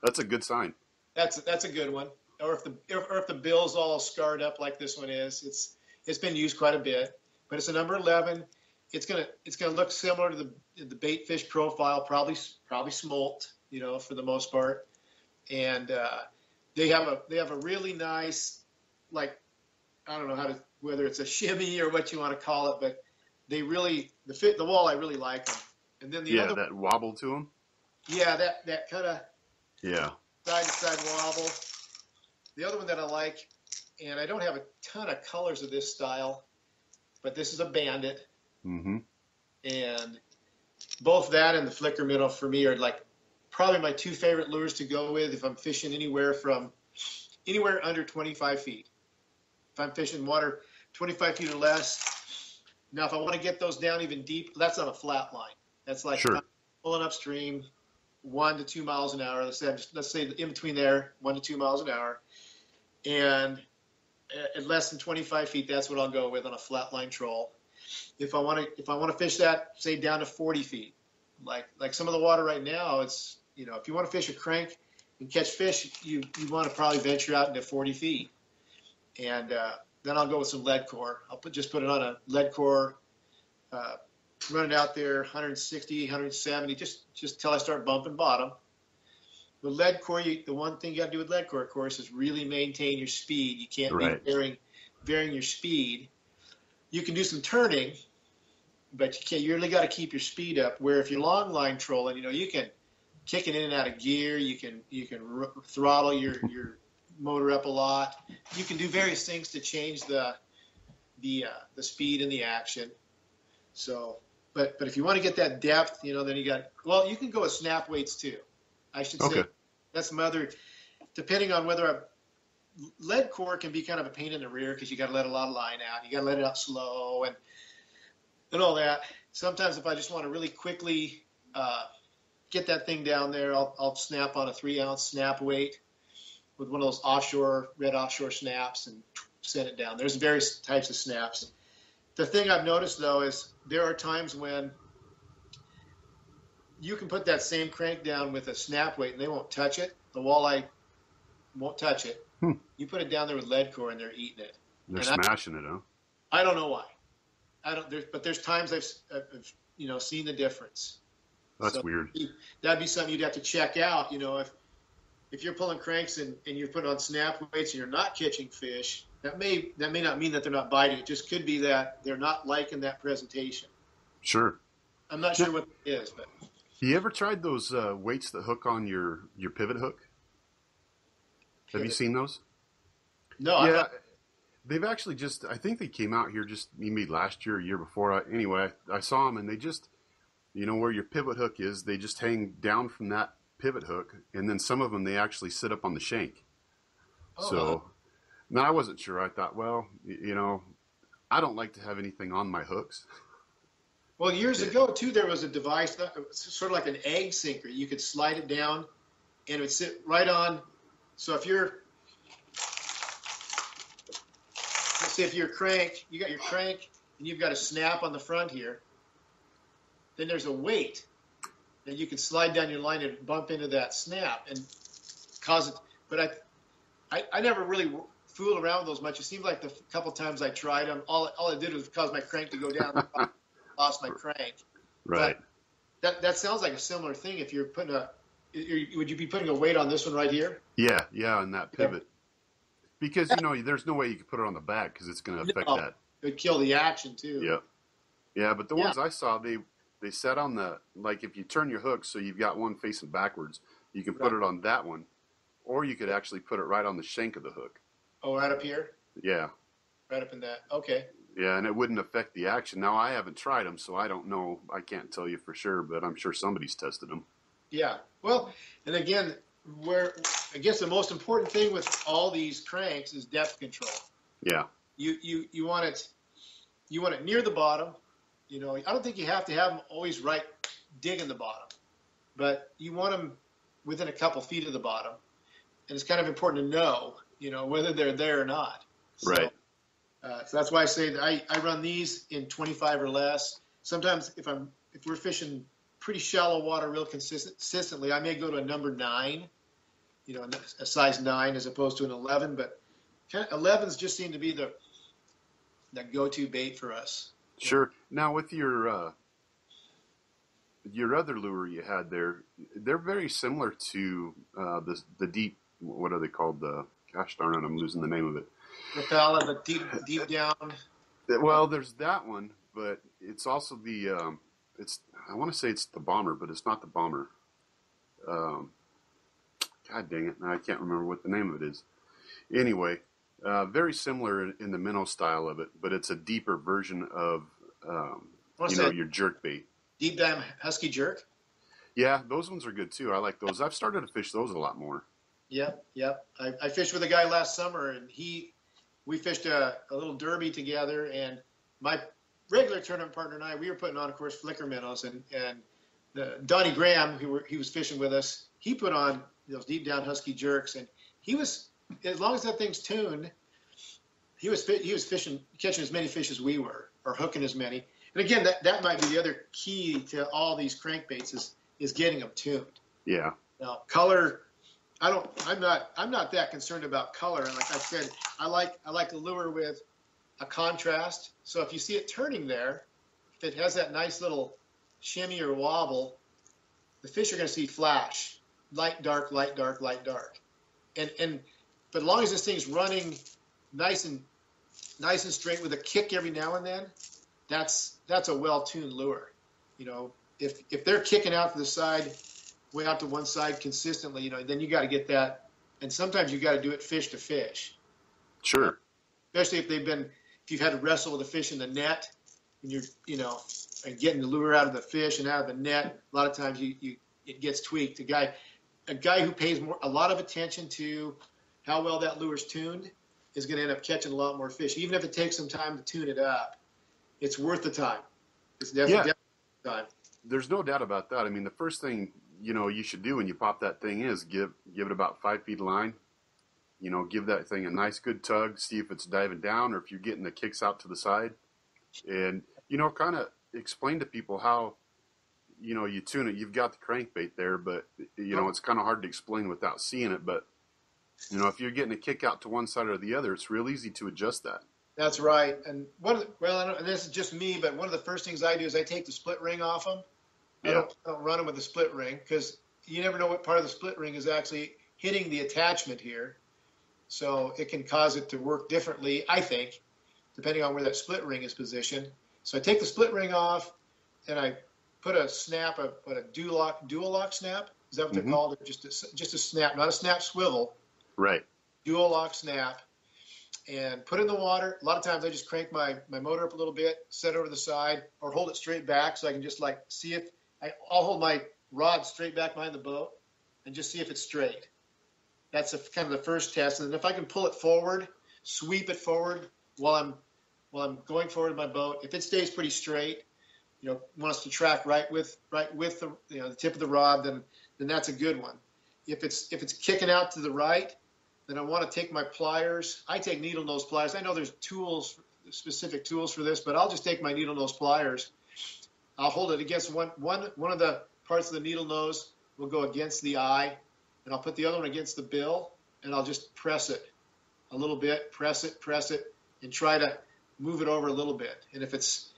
That's a good sign.
That's a good one. Or if the bill's all scarred up like this one is, it's been used quite a bit. But it's a number 11. It's gonna look similar to the bait fish profile, probably smolt, for the most part. And they have a really nice, like, I don't know whether it's a shimmy or what you want to call it, but they really the walleye really like them. And then the other
that wobble to them.
Yeah, that kind of side to side wobble. The other one that I like, and I don't have a ton of colors of this style, but this is a Bandit.
Mm-hmm.
And both that and the flicker minnow for me are like probably my two favorite lures to go with if I'm fishing anywhere under 25 feet. If I'm fishing water 25 feet or less. Now, if I want to get those down even deep, that's on a flat line. That's like pulling upstream 1 to 2 miles an hour. Let's say in between there, 1 to 2 miles an hour. And at less than 25 feet, that's what I'll go with on a flat line troll. If I want to fish that, say down to 40 feet, like some of the water right now, it's if you want to fish a crank and catch fish, you want to probably venture out into 40 feet, and then I'll go with some lead core. I'll just put it on a lead core, run it out there 160, 170, just till I start bumping bottom. With lead core, the one thing you got to do with lead core, of course, is really maintain your speed. You can't be varying your speed. You can do some turning, but you really got to keep your speed up. Where if you're long line trolling, you can kick it in and out of gear. You can throttle your motor up a lot. You can do various things to change the speed and the action. So, but if you want to get that depth, then you can go with snap weights too. I should say that's some other, depending on whether lead core can be kind of a pain in the rear because you got to let a lot of line out. You got to let it out slow and all that. Sometimes if I just want to really quickly get that thing down there, I'll snap on a 3-ounce snap weight with one of those red offshore snaps and send it down. There's various types of snaps. The thing I've noticed, though, is there are times when you can put that same crank down with a snap weight and they won't touch it. The walleye won't touch it. You put it down there with lead core and they're eating it.
They're smashing it, huh?
I don't know why. But there's times I've seen the difference.
That's weird.
That'd be something you'd have to check out. If you're pulling cranks and you're putting on snap weights and you're not catching fish, that may not mean that they're not biting. It just could be that they're not liking that presentation.
Sure.
I'm not sure what it is, but.
You ever tried those weights that hook on your pivot hook? Have you seen those?
No.
Yeah. They've actually I think they came out here just maybe last year or year before. Anyway, I saw them and they just, where your pivot hook is, they just hang down from that pivot hook. And then some of them, they actually sit up on the shank.
Oh,
so, now I wasn't sure. I thought, well, I don't like to have anything on my hooks.
Well, years ago, too, there was a device, sort of like an egg sinker. You could slide it down and it would sit right on. So if you're you got your crank and you've got a snap on the front here, then there's a weight that you can slide down your line and bump into that snap and cause it. But I never really fooled around with those much. It seemed like the couple times I tried them, all I did was cause my crank to go down. Lost my crank.
Right.
But that sounds like a similar thing. If you're would you be putting a weight on this one right here?
Yeah, on that pivot. Because, there's no way you could put it on the back because it's going to affect that.
It would kill the action, too.
Yeah. Yeah, but the ones I saw, they sat on like if you turn your hook so you've got one facing backwards, you can put it on that one, or you could actually put it right on the shank of the hook.
Oh, right up here?
Yeah.
Right up in that. Okay.
Yeah, and it wouldn't affect the action. Now, I haven't tried them, so I don't know. I can't tell you for sure, but I'm sure somebody's tested them.
Yeah. Well, and again, I guess the most important thing with all these cranks is depth control.
Yeah.
You want it near the bottom. I don't think you have to have them always right digging the bottom, but you want them within a couple feet of the bottom, and it's kind of important to know, whether they're there or not. So,
right.
So that's why I say that I run these in 25 or less. Sometimes if we're fishing pretty shallow water real consistently, I may go to a number 9, a size 9 as opposed to an 11. But 11s just seem to be the go-to bait for us.
Sure. Now with your other lure you had there, they're very similar to the deep. What are they called? Gosh darn it, I'm losing the name of it.
Rapala, the deep down.
Well, there's that one, but it's also the I want to say it's the bomber, but it's not the bomber. God dang it, I can't remember what the name of it is. Anyway, very similar in the minnow style of it, but it's a deeper version of your jerk bait.
Deep down husky jerk.
Yeah, those ones are good too. I like those. I've started to fish those a lot more.
Yep. I fished with a guy last summer, and we fished a little derby together, and my regular tournament partner and I, we were putting on, of course, flicker minnows, and Donnie Graham, he was fishing with us, he put on those deep down husky jerks, and he was, as long as that thing's tuned, he was fishing, catching as many fish as we were, or hooking as many. And again, that might be the other key to all these crankbaits is getting them tuned.
Yeah.
Now, color, I'm not that concerned about color. And like I said, I like a lure with a contrast. So if you see it turning there, if it has that nice little shimmy or wobble, the fish are going to see flash, light, dark, light, dark, light, dark. But as long as this thing's running nice and straight with a kick every now and then, that's a well-tuned lure. If they're kicking out to the side, way out to one side consistently, then you got to get that. And sometimes you got to do it fish to fish.
Sure.
Especially if you've had to wrestle with a fish in the net, and you're, and getting the lure out of the fish and out of the net. A lot of times it gets tweaked. A guy who pays a lot of attention to how well that lure's tuned is going to end up catching a lot more fish. Even if it takes some time to tune it up, it's worth the time. It's definitely time.
There's no doubt about that. I mean, the first thing, you should do when you pop that thing is give it about 5 feet of line. Give that thing a nice good tug, see if it's diving down or if you're getting the kicks out to the side. And, kind of explain to people how, you tune it. You've got the crankbait there, but, it's kind of hard to explain without seeing it. But, if you're getting a kick out to one side or the other, it's real easy to adjust that.
That's right. And and this is just me, but one of the first things I do is I take the split ring off them.
Yeah.
I don't run them with the split ring because you never know what part of the split ring is actually hitting the attachment here. So it can cause it to work differently, I think, depending on where that split ring is positioned. So I take the split ring off and I put a snap, a dual lock snap. Is that what they're called? Just a snap, not a snap swivel.
Right.
Dual lock snap. And put it in the water. A lot of times I just crank my motor up a little bit, set it over the side, or hold it straight back so I can just see if I'll hold my rod straight back behind the boat and just see if it's straight. That's kind of the first test. And then if I can pull it forward, sweep it forward while I'm going forward in my boat, if it stays pretty straight, want us to track right with the the tip of the rod, then that's a good one. If it's kicking out to the right, then I want to take my pliers. I take needle nose pliers. I know there's specific tools for this, but I'll just take my needle nose pliers. I'll hold it against one of the parts of the needle nose will go against the eye, and I'll put the other one against the bill, and I'll just press it a little bit, press it, and try to move it over a little bit. And if it's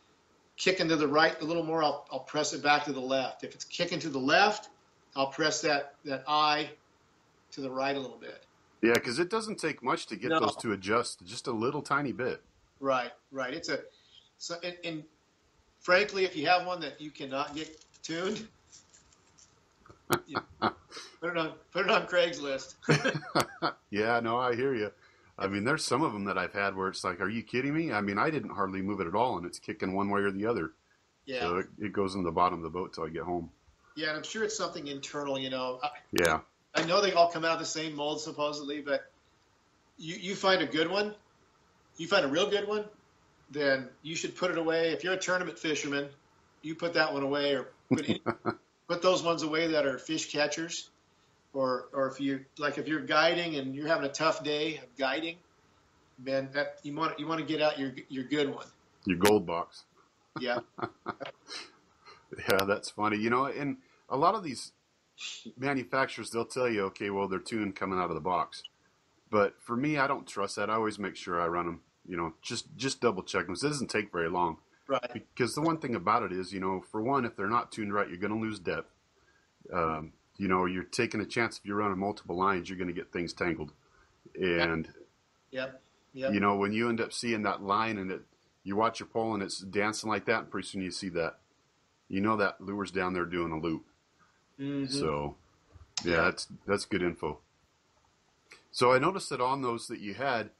kicking to the right a little more, I'll press it back to the left. If it's kicking to the left, I'll press that eye to the right a little bit.
Yeah, because it doesn't take much to get those to adjust, just a little tiny bit.
Right. And frankly, if you have one that you cannot get tuned, put it on Craigslist.
Yeah, no, I hear you. I mean, there's some of them that I've had where it's like, are you kidding me? I mean, I didn't hardly move it at all, and it's kicking one way or the other.
Yeah.
So it goes in the bottom of the boat till I get home.
Yeah, and I'm sure it's something internal,
Yeah.
I know they all come out of the same mold supposedly, but you find a good one, you find a real good one, then you should put it away. If you're a tournament fisherman, you put that one away, or put those ones away that are fish catchers, or if you're guiding and you're having a tough day of guiding, man, that you want to get out your good one,
your gold box.
Yeah.
Yeah, that's funny. And a lot of these manufacturers, they'll tell you, okay, well, they're tuned coming out of the box. But for me, I don't trust that. I always make sure I run them, just double check them. It doesn't take very long.
Right.
Because the one thing about it is, for one, if they're not tuned right, you're going to lose depth. You're taking a chance if you're running multiple lines, you're going to get things tangled. And,
Yep.
When you end up seeing that line and you watch your pole and it's dancing like that, and pretty soon you see that, that lure's down there doing a loop.
Mm-hmm.
So, yeah, that's good info. So I noticed that on those that you had,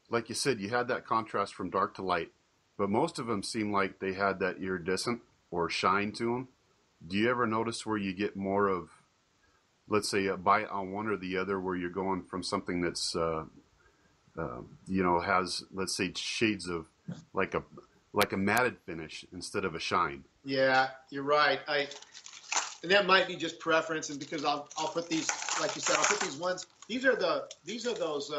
like you said, you had that contrast from dark to light, but most of them seem like they had that iridescent or shine to them. Do you ever notice where you get more of, let's say, a bite on one or the other, where you're going from something that's, has, let's say, shades of like a matted finish instead of a shine?
Yeah, you're right. And that might be just preference, and because I'll put these, like you said, I'll put these ones. These are those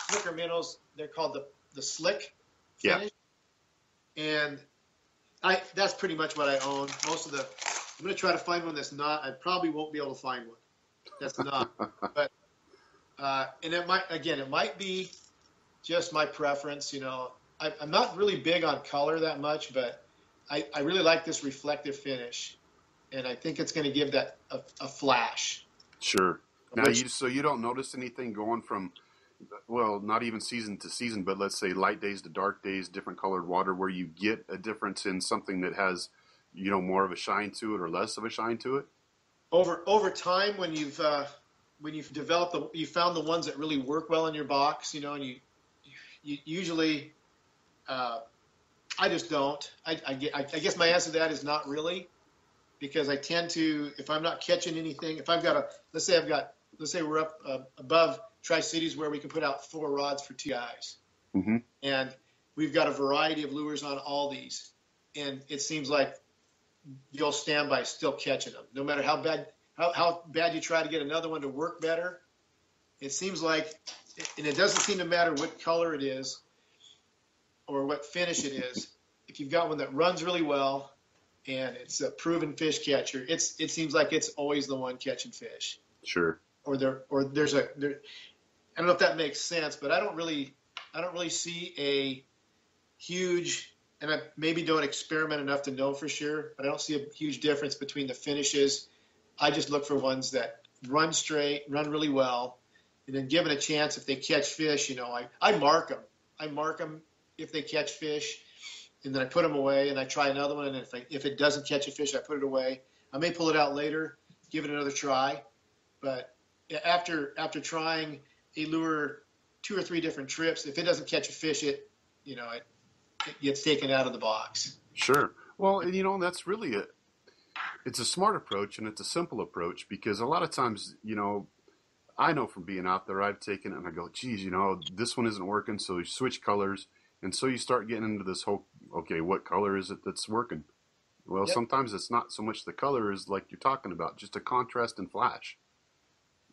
slicker minnows. They're called the slick finish. Yeah. And that's pretty much what I own. I'm going to try to find one that's not. I probably won't be able to find one that's not. But and it might be just my preference. I'm not really big on color that much, but I really like this reflective finish. And I think it's going to give that a flash.
Sure. Now, so you don't notice anything going from, well, not even season to season, but let's say light days to dark days, different colored water, where you get a difference in something that has, more of a shine to it or less of a shine to it?
Over time, when you've developed you found the ones that really work well in your box, and you usually, I just don't. I guess my answer to that is not really. Because I tend to, if I'm not catching anything, if I've got let's say we're up above Tri-Cities where we can put out 4 rods for 2 guys.
Mm-hmm.
And we've got a variety of lures on all these. And it seems like you'll stand by still catching them. No matter how bad you try to get another one to work better, it seems like, and it doesn't seem to matter what color it is or what finish it is. If you've got one that runs really well and it's a proven fish catcher, it seems like it's always the one catching fish.
Sure.
I don't know if that makes sense, but I don't really see a huge, and I maybe don't experiment enough to know for sure, but I don't see a huge difference between the finishes. I just look for ones that run straight, run really well, and then given a chance, if they catch fish, I mark them. I mark them if they catch fish, and then I put them away, and I try another one, and if it doesn't catch a fish, I put it away. I may pull it out later, give it another try, but after trying a lure 2 or 3 different trips, if it doesn't catch a fish, it gets taken out of the box.
Sure. Well, and that's really it's a smart approach, and it's a simple approach, because a lot of times, I know from being out there, I've taken it and I go, geez, this one isn't working. So you switch colors. And so you start getting into this whole, okay, what color is it that's working? Well,
Yep.
Sometimes it's not so much the color as like you're talking about, just a contrast and flash.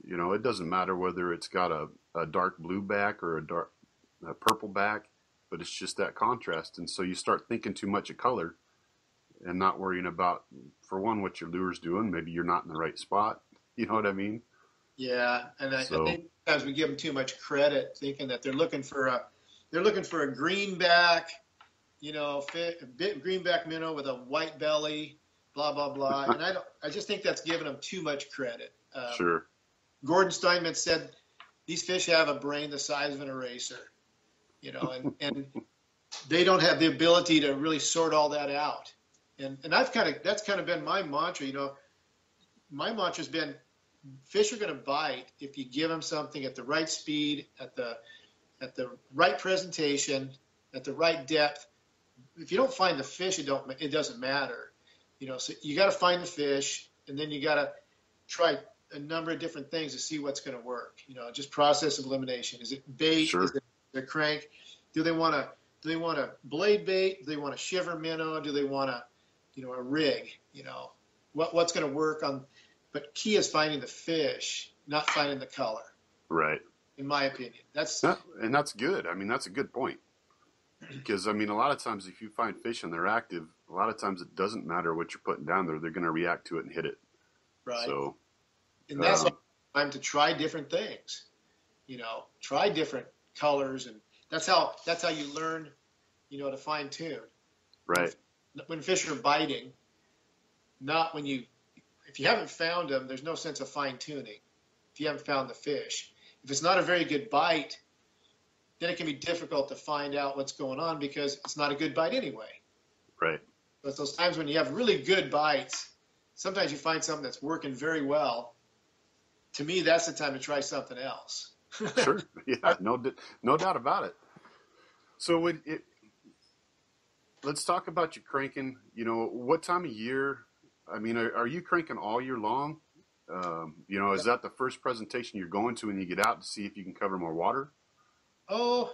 It doesn't matter whether it's got a dark blue back or a purple back, but it's just that contrast. And so you start thinking too much of color and not worrying about, for one, what your lure's doing. Maybe you're not in the right spot. You know what I mean?
Yeah, and I think sometimes we give them too much credit, thinking that they're looking for a greenback, greenback minnow with a white belly, blah blah blah. And I just think that's giving them too much credit.
Sure.
Gordon Steinmetz said these fish have a brain the size of an eraser, and they don't have the ability to really sort all that out. And that's kind of been my mantra. My mantra's been, fish are going to bite if you give them something at the right speed, at the right presentation, at the right depth. If you don't find the fish, it doesn't matter. So you got to find the fish, and then you got to try a number of different things to see what's going to work. Just process of elimination. Is it bait?
Sure.
Is it a crank? Do they want a blade bait? Do they want a shiver minnow? Do they want a rig? What's going to work on? But key is finding the fish, not finding the color.
Right.
In my opinion,
and that's good. I mean, that's a good point, because a lot of times if you find fish and they're active, a lot of times it doesn't matter what you're putting down there; they're going to react to it and hit it.
Right.
So,
and that's time to try different things. Try different colors, and that's how you learn. To fine tune.
Right.
When fish are biting, not when if you haven't found them, there's no sense of fine tuning. If you haven't found the fish. If it's not a very good bite, then it can be difficult to find out what's going on because it's not a good bite anyway.
Right.
But those times when you have really good bites, sometimes you find something that's working very well. To me, that's the time to try something else.
Sure. Yeah. No doubt about it. So let's talk about your cranking. What time of year? Are you cranking all year long? Is that the first presentation you're going to when you get out to see if you can cover more water?
Oh,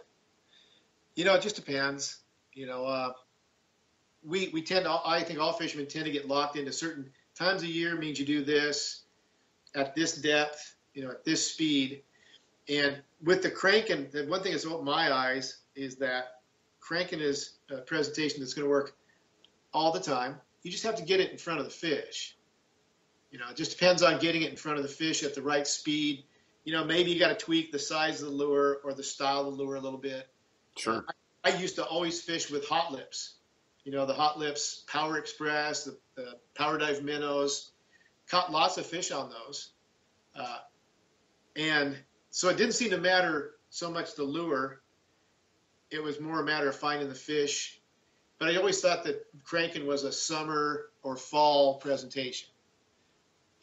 it just depends. We tend to, I think all fishermen tend to get locked into certain times of year means you do this at this depth, at this speed. And with the cranking, the one thing that's opened my eyes is that cranking is a presentation that's going to work all the time. You just have to get it in front of the fish. It just depends on getting it in front of the fish at the right speed. Maybe you got to tweak the size of the lure or the style of the lure a little bit.
Sure.
I used to always fish with hot lips. The hot lips, Power Express, the Power Dive minnows. Caught lots of fish on those. And so it didn't seem to matter so much the lure. It was more a matter of finding the fish. But I always thought that cranking was a summer or fall presentation.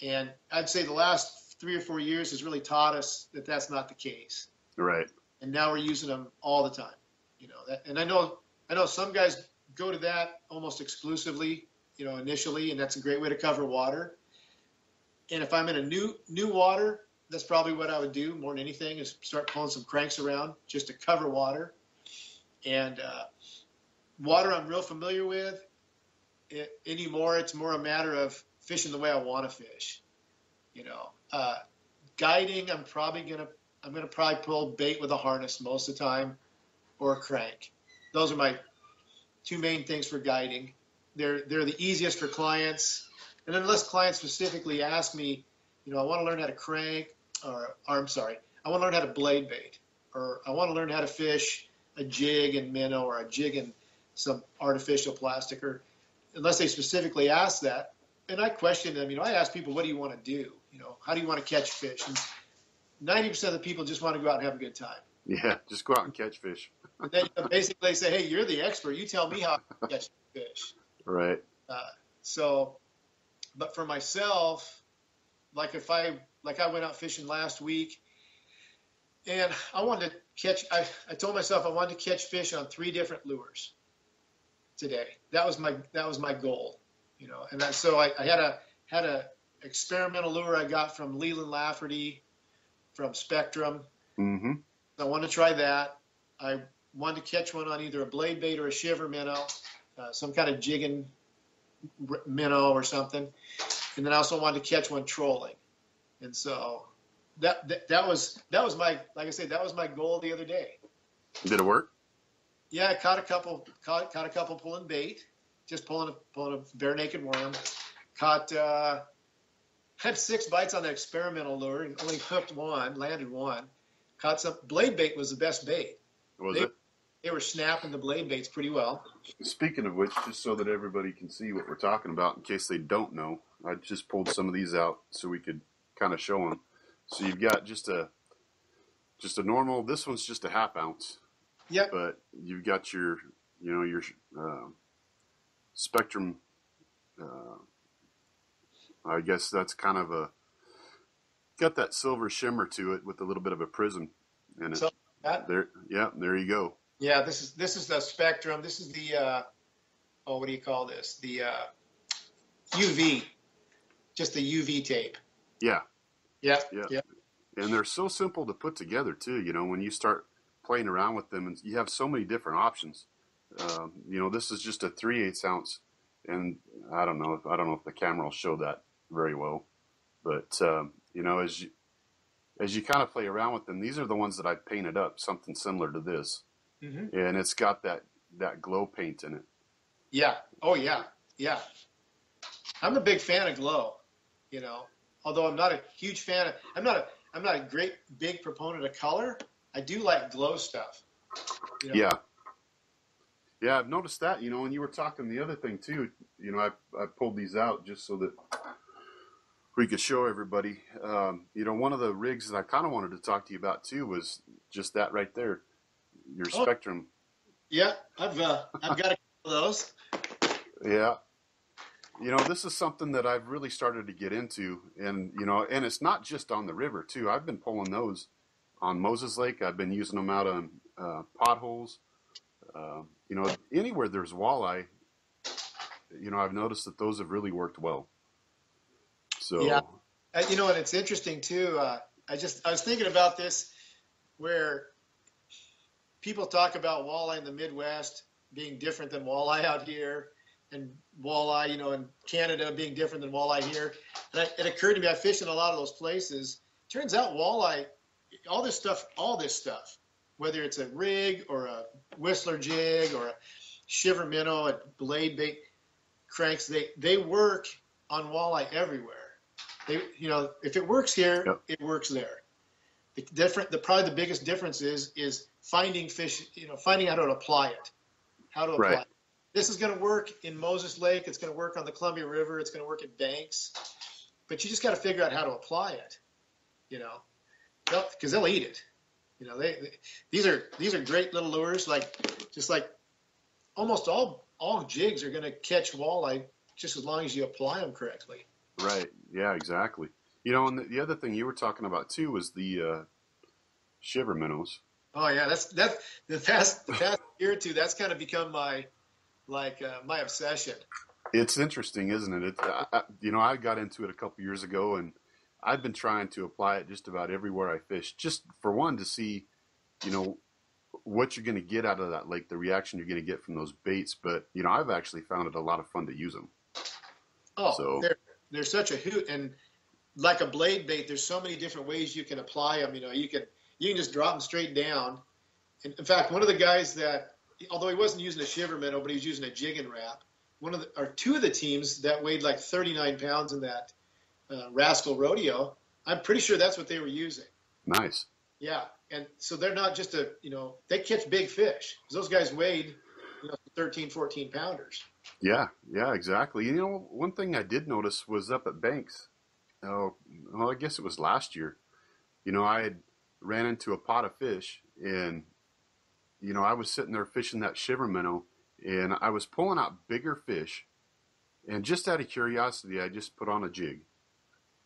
And I'd say the last 3 or 4 years has really taught us that that's not the case.
Right.
And now we're using them all the time. And I know some guys go to that almost exclusively, initially, and that's a great way to cover water. And if I'm in a new water, that's probably what I would do more than anything, is start pulling some cranks around just to cover water. And water I'm real familiar with. Anymore, it's more a matter of fishing the way I want to fish. Guiding, I'm gonna probably pull bait with a harness most of the time, or a crank. Those are my two main things for guiding. They're the easiest for clients, and unless clients specifically ask me, I want to learn how to crank, or I'm sorry, I want to learn how to blade bait, or I want to learn how to fish a jig and minnow, or a jig and some artificial plastic, or unless they specifically ask that. And I question them. I ask people, what do you want to do? How do you want to catch fish? And 90% of the people just want to go out and have a good time.
Yeah, just go out and catch fish.
They basically say, hey, you're the expert. You tell me how to catch fish.
Right.
But for myself, like I went out fishing last week, and I wanted to catch. I told myself I wanted to catch fish on 3 different lures today. That was my goal, And so I had a experimental lure I got from Leland Lafferty from Spectrum.
Mm-hmm.
I wanted to try that. I wanted to catch one on either a blade bait or a shiver minnow, some kind of jigging minnow or something. And then I also wanted to catch one trolling. And so that was my, like I said, that was my goal the other day.
Did it work?
Yeah, I caught a couple pulling bait, just pulling a bare naked worm. Had 6 bites on the experimental lure and only hooked one, landed one. Caught some blade bait was the best bait.
Was it?
They were snapping the blade baits pretty well.
Speaking of which, just so that everybody can see what we're talking about, in case they don't know, I just pulled some of these out so we could kind of show them. So you've got just a normal. This one's just a ½ ounce.
Yep.
But you've got your Spectrum. I guess that's kind of got that silver shimmer to it with a little bit of a prism in it.
So
there you go.
Yeah, this is the Spectrum. This is the what do you call this? The UV, just the UV tape.
Yeah.
Yeah.
And they're so simple to put together too. When you start playing around with them, and you have so many different options. This is just a 3/8 ounce, and I don't know if the camera will show that very well, but as you kind of play around with them, these are the ones that I painted up, something similar to this,
mm-hmm.
and it's got that glow paint in it.
Yeah. Oh yeah. Yeah. I'm a big fan of glow. Although I'm not a huge fan of, I'm not a great big proponent of color. I do like glow stuff.
Yeah. Yeah, I've noticed that. When you were talking, the other thing too, I pulled these out just so that we could show everybody. One of the rigs that I kind of wanted to talk to you about too was just that right there, your Spectrum.
Yeah, I've got a couple of those.
Yeah. This is something that I've really started to get into, and and it's not just on the river too. I've been pulling those on Moses Lake. I've been using them out on potholes. Anywhere there's walleye, I've noticed that those have really worked well. So
yeah, and it's interesting too. I was thinking about this, where people talk about walleye in the Midwest being different than walleye out here, and walleye, in Canada being different than walleye here. And it occurred to me, I fished in a lot of those places. Turns out walleye, all this stuff, whether it's a rig or a Whistler jig or a shiver minnow, a blade bait cranks, they work on walleye everywhere. If it works here,
yep.
It works there. Probably the biggest difference is finding fish, finding out how to apply it.
Right.
It. This is going to work in Moses Lake. It's going to work on the Columbia River. It's going to work at Banks. But you just got to figure out how to apply it, because they'll eat it. These are great little lures. Just like almost all jigs are going to catch walleye just as long as you apply them correctly.
Right. Yeah, exactly. And the other thing you were talking about too was the shiver minnows.
Oh yeah, that's the past year or two. That's kind of become my obsession.
It's interesting, isn't it? I got into it a couple years ago, and I've been trying to apply it just about everywhere I fish, just for one to see, you know, what you're going to get out of that lake, the reaction you're going to get from those baits. But you know, I've actually found it a lot of fun to use them.
Oh,
So
they're such a hoot, and like a blade bait, there's so many different ways you can apply them. You know, you can just drop them straight down. And in fact, one of the guys that, although he wasn't using a shiver minnow, but he was using a jig and wrap, two of the teams that weighed like 39 pounds in that Rascal Rodeo, I'm pretty sure that's what they were using.
nice.
Yeah, and so they're not just they catch big fish. Those guys weighed, 13, 14 pounders.
Yeah, yeah, exactly. You know, one thing I did notice was up at Banks. Oh, well, I guess it was last year. You know, I had ran into a pot of fish, and you know, I was sitting there fishing that shiver minnow, and I was pulling out bigger fish, and just out of curiosity, I just put on a jig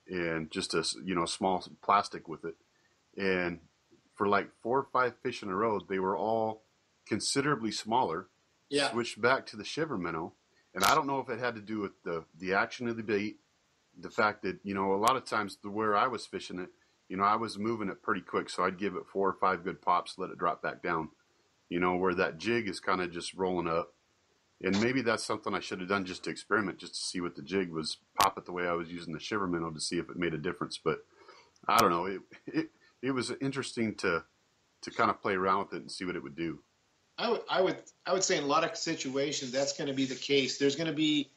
and just a small plastic with it, and for like 4 or 5 fish in a row, they were all considerably smaller.
Yeah.
Switched back to the shiver minnow, and I don't know if it had to do with the action of the bait, the fact that a lot of times where I was fishing it, I was moving it pretty quick, so I'd give it 4 or 5 good pops, let it drop back down. Where that jig is kind of just rolling up, and maybe that's something I should have done just to experiment, just to see what the jig was, pop it the way I was using the shiver minnow to see if it made a difference. But I don't know, it was interesting to kind of play around with it and see what it would do.
I would say in a lot of situations that's going to be the case. There's going to be,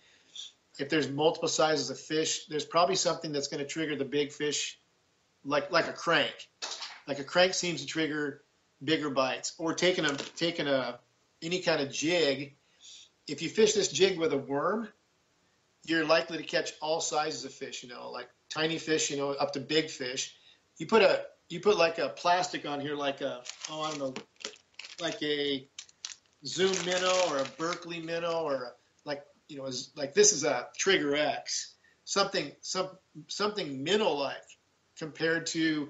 if there's multiple sizes of fish, there's probably something that's going to trigger the big fish, like a crank. Like a crank seems to trigger bigger bites. Or taking any kind of jig. If you fish this jig with a worm, you're likely to catch all sizes of fish. Like tiny fish, up to big fish. You put like a plastic on here, like a like a Zoom minnow or a Berkeley minnow, or like this is a Trigger X, something minnow-like compared to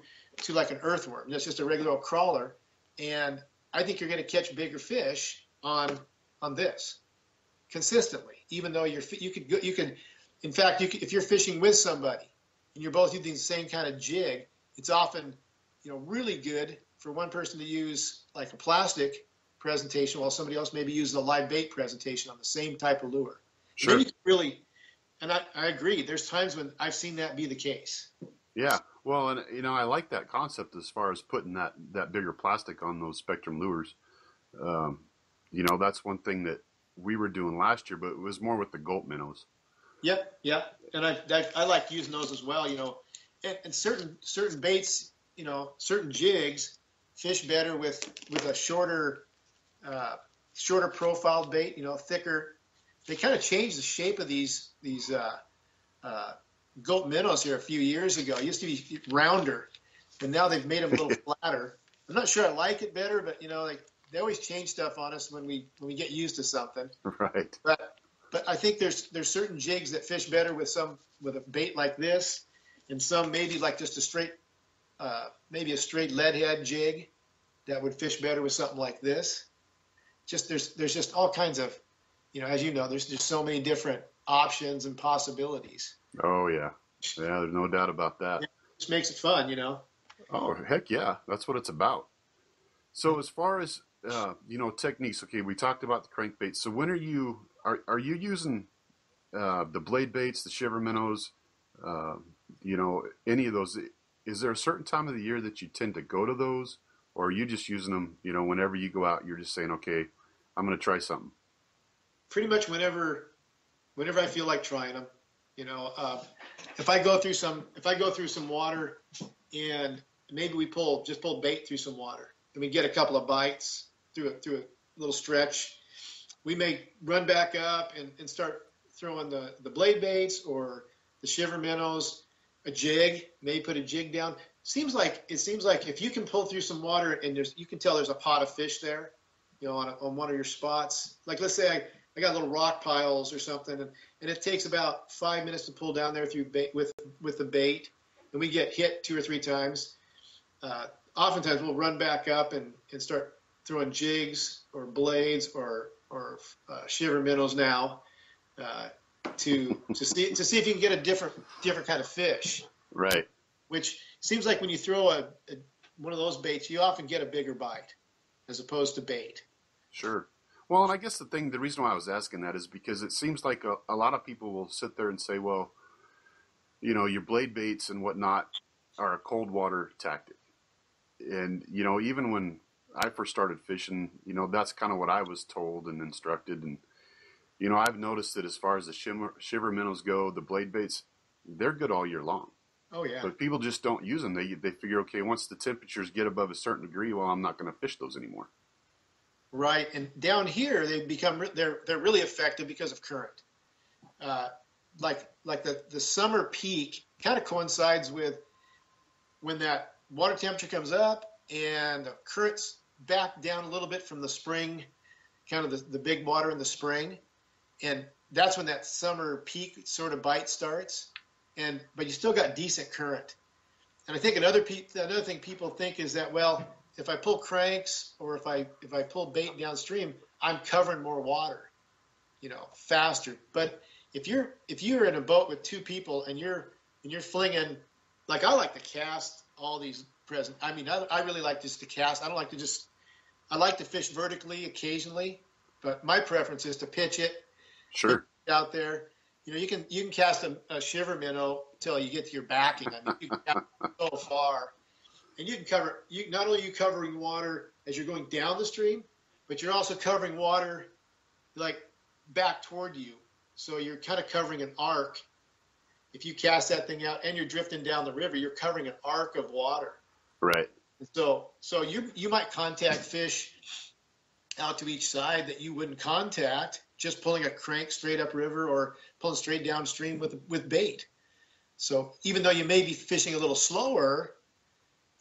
like an earthworm. That's just a regular old crawler, and I think you're going to catch bigger fish on this consistently. Even though you could, in fact, if you're fishing with somebody and you're both using the same kind of jig, it's often really good for one person to use like a plastic presentation while somebody else maybe uses a live bait presentation on the same type of lure.
Sure.
And I agree. There's times when I've seen that be the case.
Yeah. Well, and I like that concept as far as putting that bigger plastic on those Spectrum lures. That's one thing that we were doing last year, but it was more with the gulp minnows.
Yep. And I like using those as well. And certain baits, certain jigs fish better with a shorter profiled bait, thicker. They kind of changed the shape of these gulp minnows here a few years ago. It used to be rounder, and now they've made them a little flatter. I'm not sure I like it better, but they always change stuff on us when we get used to something.
Right.
But I think there's certain jigs that fish better with a bait like this, and some maybe like just a straight lead head jig that would fish better with something like this. Just there's just all kinds of, as there's just so many different options and possibilities.
Oh yeah, there's no doubt about that.
It just makes it fun,
Oh heck yeah, that's what it's about. So as far as techniques, okay, we talked about the crankbait. So when are you using the blade baits, the shiver minnows, any of those? Is there a certain time of the year that you tend to go to those, or are you just using them, whenever you go out, you're just saying, okay, I'm going to try something?
Pretty much whenever I feel like trying them, if I go through some water and maybe we pull bait through some water and we get a couple of bites through a little stretch, we may run back up and start throwing the blade baits or the shiver minnows, a jig, maybe put a jig down. It seems like if you can pull through some water and you can tell there's a pot of fish there, on one of your spots. Like let's say I got little rock piles or something, and it takes about 5 minutes to pull down there through bait with the bait, and we get hit 2 or 3 times. Oftentimes we'll run back up and start throwing jigs or blades or shiver minnows now to see if you can get a different kind of fish.
Right.
which seems like when you throw one of those baits, you often get a bigger bite as opposed to bait.
Sure. Well, and I guess the reason why I was asking that is because it seems like a lot of people will sit there and say, well, your blade baits and whatnot are a cold water tactic. And, even when I first started fishing, that's kind of what I was told and instructed. And, I've noticed that as far as the shiver minnows go, the blade baits, they're good all year long.
Oh, yeah.
But people just don't use them. They figure, okay, once the temperatures get above a certain degree, well, I'm not going to fish those anymore.
Right. And down here, they're really effective because of current. Like the summer peak kind of coincides with when that water temperature comes up and the currents back down a little bit from the spring, kind of the big water in the spring. And that's when that summer peak sort of bite starts. But you still got decent current. And I think another thing people think is that, well, if I pull cranks or if I pull bait downstream, I'm covering more water, faster. But if you're in a boat with two people and you're flinging, like I like to cast all these present. I mean, I really like just to cast. I don't like to I like to fish vertically occasionally, but my preference is to pitch it.
Sure.
Out there, you can cast a shiver minnow till you get to your backing. I mean, you can cast so far, and you can cover. Not only are you covering water as you're going down the stream, but you're also covering water like back toward you. So you're kind of covering an arc. If you cast that thing out and you're drifting down the river, you're covering an arc of water.
Right.
So you might contact fish out to each side that you wouldn't contact just pulling a crank straight up river or pulling straight downstream with bait. So even though you may be fishing a little slower,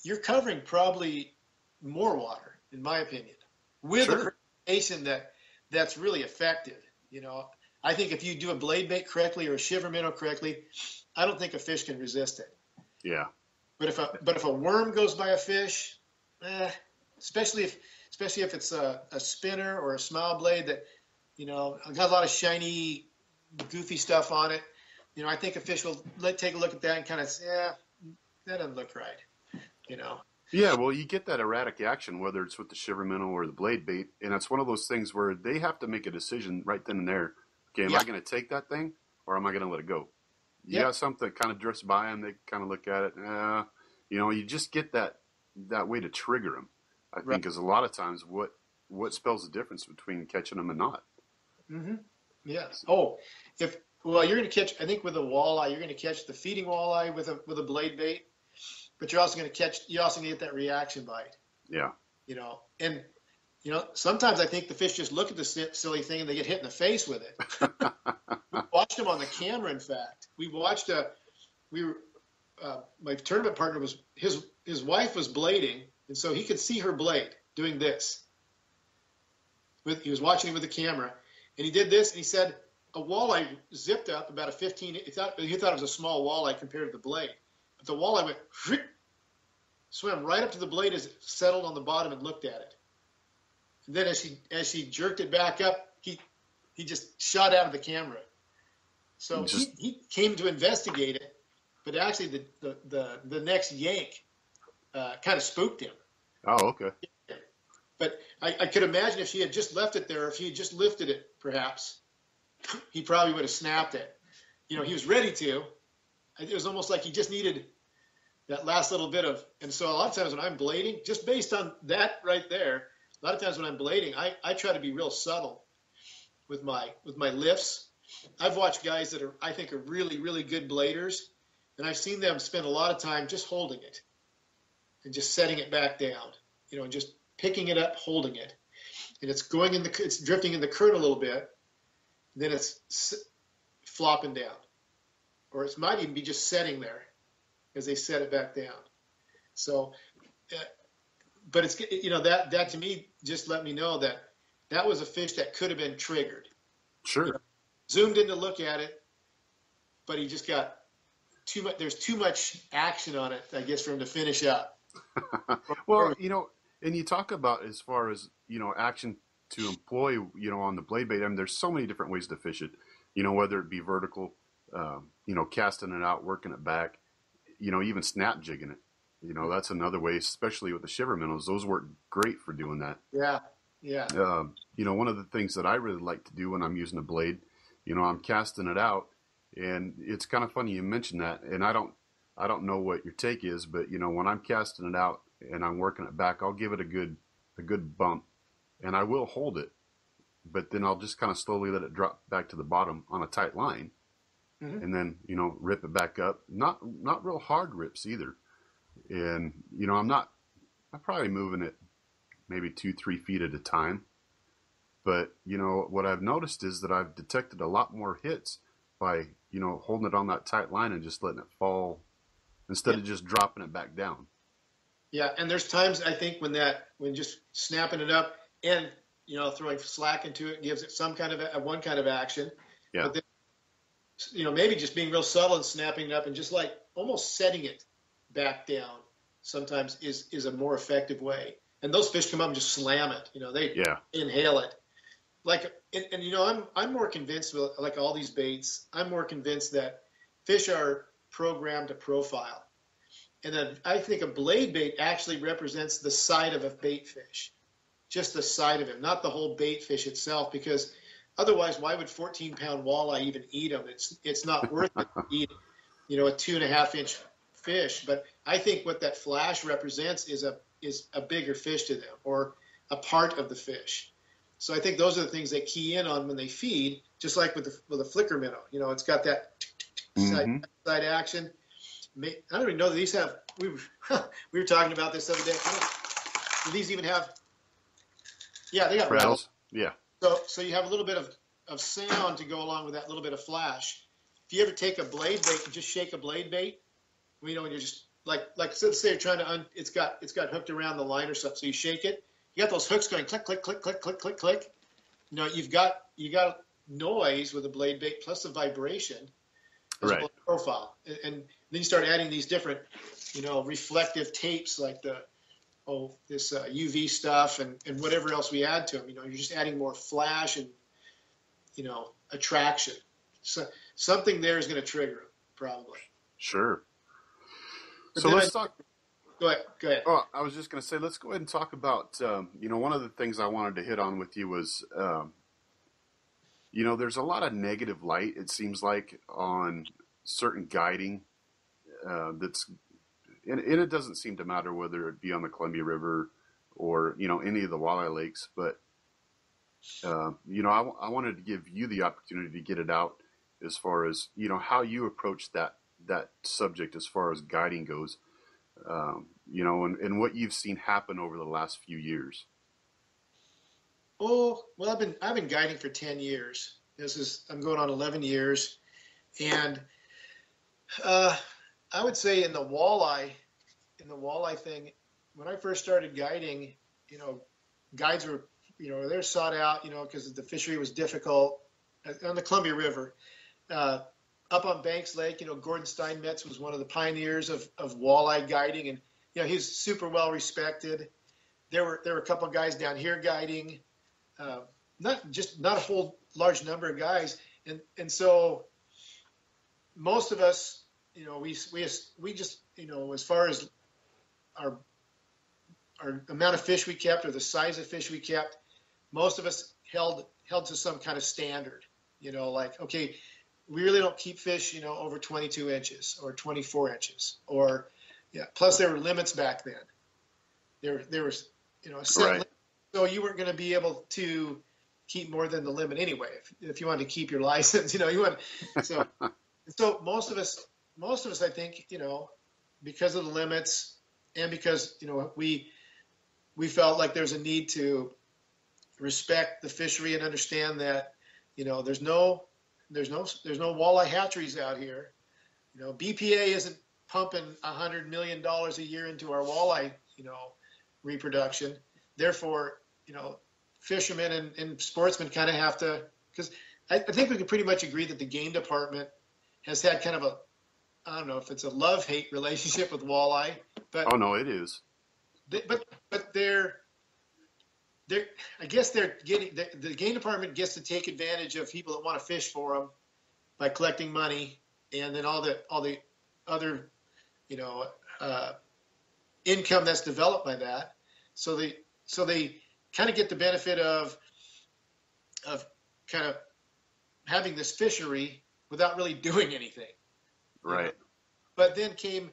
you're covering probably more water, in my opinion, with a presentation that's really effective. I think if you do a blade bait correctly or a shiver minnow correctly, I don't think a fish can resist it.
Yeah.
But if a worm goes by a fish, especially if it's a spinner or a smile blade that got a lot of shiny, goofy stuff on it, I think a fish will take a look at that and kind of say, that doesn't look right.
Yeah, well, you get that erratic action, whether it's with the shiver minnow or the blade bait, and it's one of those things where they have to make a decision right then and there. Okay, am I going to take that thing or am I going to let it go? You got something that kind of drifts by them, they kind of look at it. You just get that way to trigger them, I think, is a lot of times what spells the difference between catching them and not.
Mm-hmm. Yes. Oh, you're going to catch, I think with a walleye, you're going to catch the feeding walleye with a blade bait, but you're also going to get that reaction bite.
Yeah.
And sometimes I think the fish just look at the silly thing and they get hit in the face with it. We watched them on the camera. In fact, my tournament partner was his wife was blading, and so he could see her blade doing this. He was watching it with the camera, and he did this, and he said a walleye zipped up about a 15. He thought it was a small walleye compared to the blade, but the walleye went swam right up to the blade as it settled on the bottom and looked at it. And then as she jerked it back up, he just shot out of the camera. So he came to investigate it, but actually the next yank kind of spooked him.
Oh, okay.
But I could imagine if she had just left it there, if he had just lifted it, perhaps, he probably would have snapped it. He was ready to. It was almost like he just needed that last little bit of. And so a lot of times when I'm blading, just based on that right there, a lot of times when I'm blading, I try to be real subtle with my lifts. I've watched guys that I think are really, really good bladers, and I've seen them spend a lot of time just holding it and just setting it back down, and just picking it up, holding it, and it's drifting in the current a little bit, and then it's flopping down, or it might even be just setting there as they set it back down. So, but it's that to me just let me know that was a fish that could have been triggered.
Sure.
Zoomed in to look at it, but he just got too much. There's too much action on it, I guess, for him to finish up.
Well, and you talk about as far as action to employ, on the blade bait. I mean, there's so many different ways to fish it. Whether it be vertical, casting it out, working it back. even snap jigging it. That's another way, especially with the shiver minnows. Those work great for doing that.
Yeah, yeah.
One of the things that I really like to do when I'm using a blade, I'm casting it out, and it's kind of funny you mentioned that, and I don't know what your take is, but when I'm casting it out and I'm working it back, I'll give it a good bump, and I will hold it, but then I'll just kind of slowly let it drop back to the bottom on a tight line, and then rip it back up. Not real hard rips either, and I'm probably moving it maybe 2-3 feet at a time. But, what I've noticed is that I've detected a lot more hits by, holding it on that tight line and just letting it fall instead of just dropping it back down.
Yeah, and there's times I think when just snapping it up and, throwing slack into it gives it some kind of one kind of action.
Yeah.
But then, maybe just being real subtle and snapping it up and just like almost setting it back down sometimes is a more effective way. And those fish come up and just slam it. They inhale it. I'm more convinced with like all these baits. I'm more convinced that fish are programmed to profile, and then I think a blade bait actually represents the side of a bait fish, just the side of him, not the whole bait fish itself. Because otherwise, why would 14-pound walleye even eat them? It's not worth it to eat, a 2.5-inch fish. But I think what that flash represents is a bigger fish to them, or a part of the fish. So I think those are the things they key in on when they feed, just like with a flicker minnow. It's got that side action. I don't even know that these have. We were talking about this the other day. Do these even have? Yeah, they got rattles.
Yeah.
So you have a little bit of sound to go along with that little bit of flash. If you ever take a blade bait and just shake a blade bait, when you're just like let's say you're trying to it's got hooked around the line or something, so you shake it. You got those hooks going click, click, click, click, click, click, click. You got noise with a blade bait plus the vibration as well as profile. And then you start adding these different, reflective tapes like this UV stuff and whatever else we add to them. You're just adding more flash and, attraction. So something there is going to trigger them, probably.
Sure.
But
so let's talk.
Go ahead.
Oh, I was just going to say, let's go ahead and talk about, one of the things I wanted to hit on with you was, there's a lot of negative light, it seems like, on certain guiding and it doesn't seem to matter whether it be on the Columbia River or, any of the walleye lakes. But, I wanted to give you the opportunity to get it out as far as, how you approach that subject as far as guiding goes. And what you've seen happen over the last few years.
Oh, well, I've been guiding for 10 years. I'm going on 11 years. And I would say in the walleye thing, when I first started guiding, guides were, they're sought out, because the fishery was difficult on the Columbia River. Up on Banks Lake, Gordon Steinmetz was one of the pioneers of walleye guiding, and he's super well respected. There were a couple of guys down here guiding, not a whole large number of guys, and so most of us, we just as far as our amount of fish we kept or the size of fish we kept, most of us held to some kind of standard, like, okay, we really don't keep fish, over 22 inches or 24 inches plus there were limits back then. There was, a set limit, so you weren't going to be able to keep more than the limit anyway. If you wanted to keep your license, you want, so most of us, I think, because of the limits and because, we felt like there's a need to respect the fishery and understand that, there's no walleye hatcheries out here. BPA isn't pumping $100 million a year into our walleye, reproduction. Therefore, fishermen and sportsmen kind of have to, because I think we can pretty much agree that the game department has had kind of I don't know if it's a love-hate relationship with walleye, but
oh no, it is.
But they're I guess they're getting the game department gets to take advantage of people that want to fish for them by collecting money, and then all the other you know, income that's developed by that. So they kind of get the benefit of kind of having this fishery without really doing anything.
Right.
Know? But then came,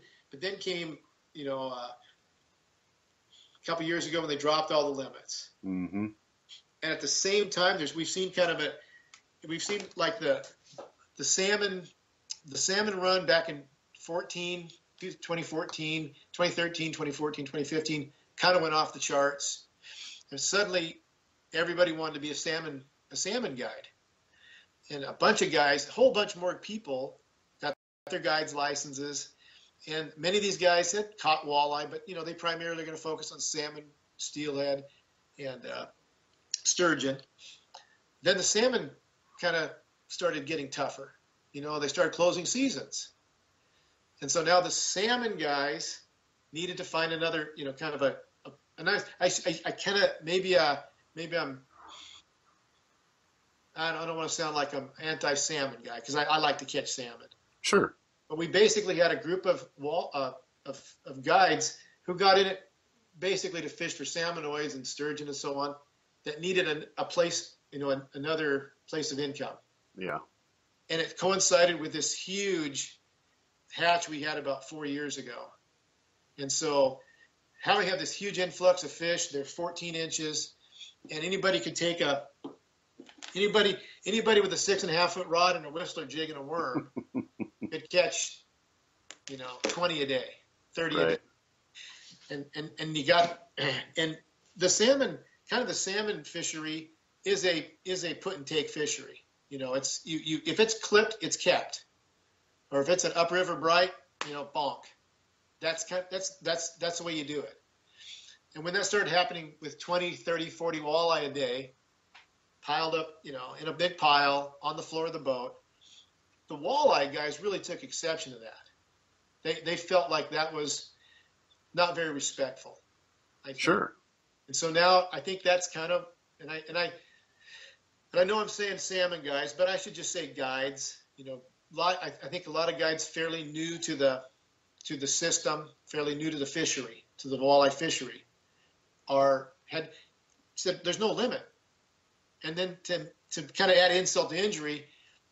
you know, a couple years ago when they dropped all the limits.
Mm-hmm.
And at the same time, we've seen like the salmon run back in 2013, 2015, kind of went off the charts. And suddenly everybody wanted to be a salmon guide. And a whole bunch more people got their guides licenses. And many of these guys had caught walleye, but, you know, they primarily are going to focus on salmon, steelhead, and sturgeon. Then the salmon kind of started getting tougher. You know, they started closing seasons. And so now the salmon guys needed to find another, you know, kind of a nice, I kind of, maybe I don't want to sound like I'm anti-salmon guy, because I like to catch salmon.
Sure.
But we basically had a group of guides who got in it basically to fish for salmonoids and sturgeon and so on, that needed a place, you know, another place of income.
Yeah.
And it coincided with this huge hatch we had about 4 years ago. And so how we have this huge influx of fish, they're 14 inches, and anybody could take anybody with a 6.5 foot rod and a whistler jig and a worm could catch, you know, 20 a day, 30 a day. And you got, and the salmon, kind of the salmon fishery is a put and take fishery. You know, it's if it's clipped, it's kept. Or if it's an upriver bright, you know, bonk. That's the way you do it. And when that started happening with 20, 30, 40 walleye a day, piled up, you know, in a big pile on the floor of the boat, the walleye guys really took exception to that. They felt like that was not very respectful, I think.
Sure.
And so now I think that's kind of, and I know I'm saying salmon guys, but I should just say guides. You know, I think a lot of guides fairly new to the system, fairly new to the fishery, to the walleye fishery, had said there's no limit. And then to kind of add insult to injury,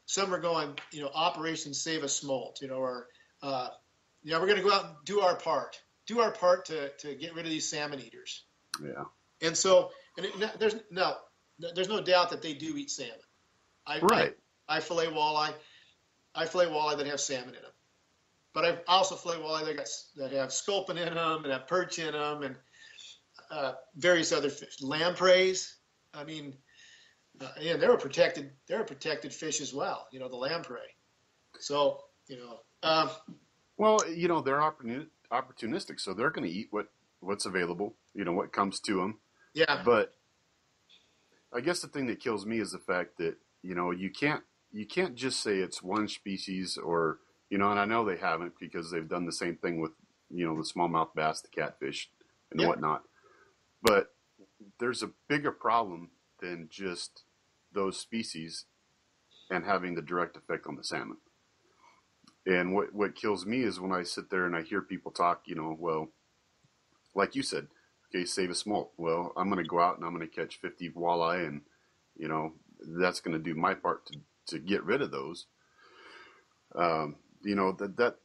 some are going, you know, Operation Save a Smolt, you know, or you know, we're going to go out and do our part to get rid of these salmon eaters.
Yeah.
And so, there's no doubt that they do eat salmon.
Right.
I fillet walleye that have salmon in them, but I also fillet walleye that have sculpin in them and have perch in them and various other fish, lampreys. I mean, yeah, they're a protected fish as well. You know, the lamprey. So, you know.
Well, you know, they're opportunistic, so they're going to eat what's available. You know, what comes to them.
Yeah.
But I guess the thing that kills me is the fact that, you know, you can't just say it's one species, or, you know, and I know they haven't, because they've done the same thing with, you know, the smallmouth bass, the catfish, and whatnot. But there's a bigger problem than just those species and having the direct effect on the salmon. And what kills me is when I sit there and I hear people talk, you know, well, like you said, okay, save a smolt. Well, I'm going to go out and I'm going to catch 50 walleye, and, you know, that's going to do my part to get rid of those. You know,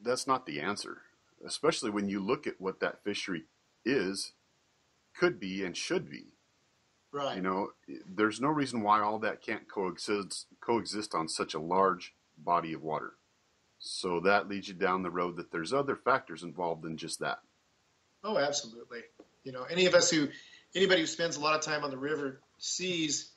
that's not the answer, especially when you look at what that fishery could be and should be.
Right.
You know, there's no reason why all that can't coexist on such a large body of water. So that leads you down the road that there's other factors involved than just that. Oh,
absolutely. You know, anybody who spends a lot of time on the river sees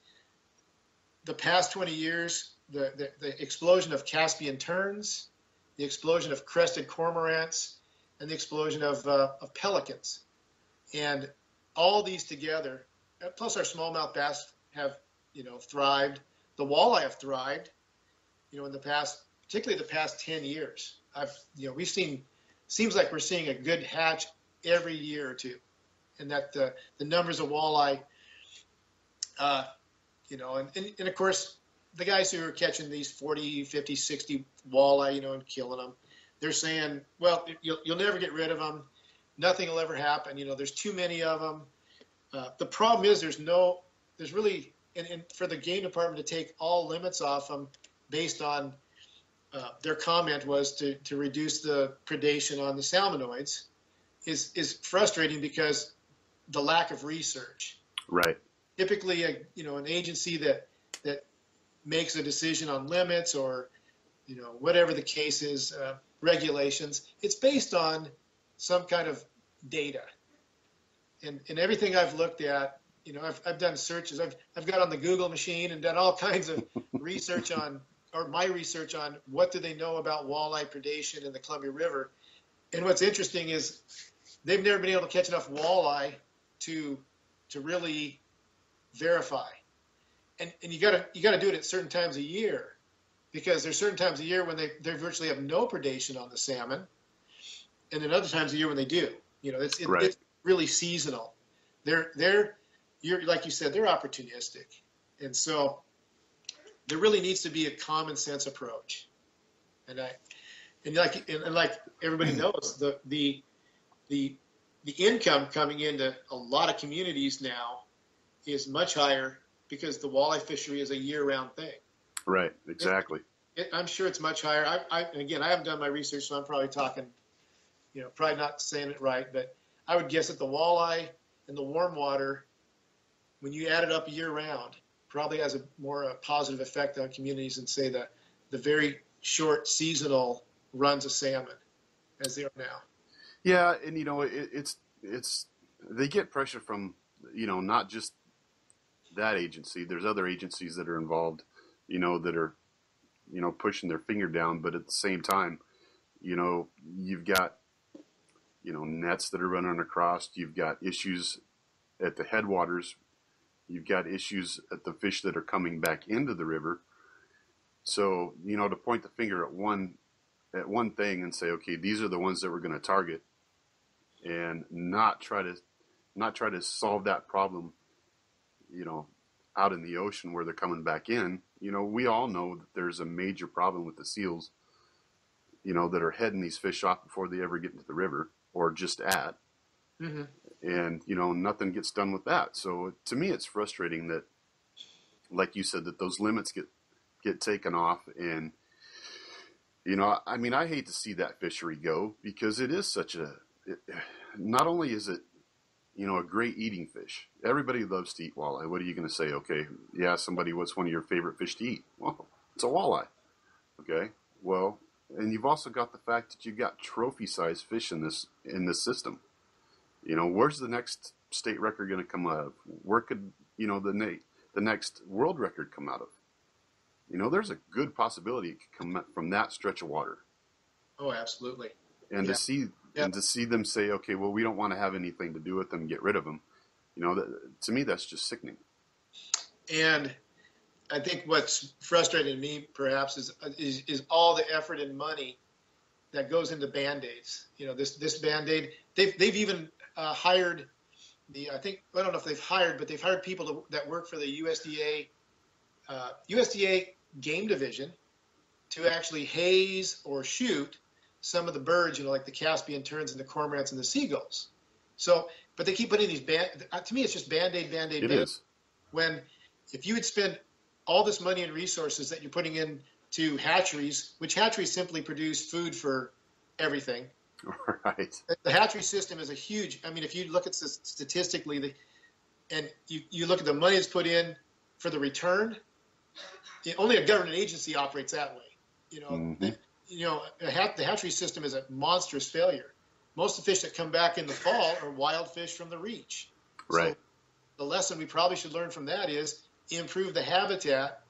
the past 20 years, the explosion of Caspian terns, the explosion of crested cormorants, and the explosion of pelicans. And all these together, plus our smallmouth bass have, you know, thrived. The walleye have thrived, you know, in the past, particularly the past 10 years. Seems like we're seeing a good hatch every year or two, and that the numbers of walleye, you know, and of course, the guys who are catching these 40, 50, 60 walleye, you know, and killing them, they're saying, well, you'll never get rid of them. Nothing will ever happen. There's too many of them. The problem is there's really, and for the game department to take all limits off them based on their comment was to reduce the predation on the salmonoids is frustrating because the lack of research.
Right.
Typically, an agency that makes a decision on limits or, whatever the case is, regulations, it's based on some kind of data. And everything I've looked at, I've done searches. I've got on the Google machine and done all kinds of research on what do they know about walleye predation in the Columbia River. And what's interesting is they've never been able to catch enough walleye to really verify. And you gotta do it at certain times a year, because there's certain times a year when they virtually have no predation on the salmon, and then other times a year when they do. It's really seasonal. You're like you said, they're opportunistic, and so there really needs to be a common sense approach. And like everybody knows, the income coming into a lot of communities now is much higher because the walleye fishery is a year-round thing.
Right, exactly.
I'm sure it's much higher. Again, I haven't done my research, so I'm probably talking, probably not saying it right, but I would guess that the walleye and the warm water, when you add it up year-round, probably has a more positive effect on communities than, say, the very short seasonal runs of salmon as they are now.
Yeah, and it's they get pressure from not just that agency. There's other agencies that are involved, that are pushing their finger down, but at the same time, you've got nets that are running across. You've got issues at the headwaters. You've got issues at the fish that are coming back into the river. So to point the finger at one thing and say, okay, these are the ones that we're going to target, and not try to solve that problem, out in the ocean where they're coming back in. We all know that there's a major problem with the seals, that are heading these fish off before they ever get into the river or just at. Mm-hmm. And, nothing gets done with that. So to me, it's frustrating that, like you said, that those limits get taken off. And, I hate to see that fishery go, because it is not only is it, a great eating fish. Everybody loves to eat walleye. What are you going to say? Okay, yeah, what's one of your favorite fish to eat? Well, it's a walleye. Okay, well, and you've also got the fact that you've got trophy-sized fish in this system. Where's the next state record going to come out of? Where could, the next world record come out of? There's a good possibility it could come from that stretch of water.
Oh, absolutely.
And to see them say, okay, well, we don't want to have anything to do with them, get rid of them. To me, that's just sickening. And
I think what's frustrating me, perhaps, is all the effort and money that goes into Band-Aids. This Band-Aid, they've even hired I don't know if they've hired, but they've hired people that work for the USDA game division to actually haze or shoot some of the birds, like the Caspian terns and the cormorants and the seagulls. So, but they keep putting these to me, it's just Band-Aid.
It is.
When if you would spend all this money and resources that you're putting into hatcheries, which hatcheries simply produce food for everything.
Right.
The hatchery system is a huge, if you look at statistically, and you look at the money that's put in for the return, only a government agency operates that way.
Mm-hmm.
The hatchery system is a monstrous failure. Most of the fish that come back in the fall are wild fish from the reach.
Right.
So the lesson we probably should learn from that is improve the habitat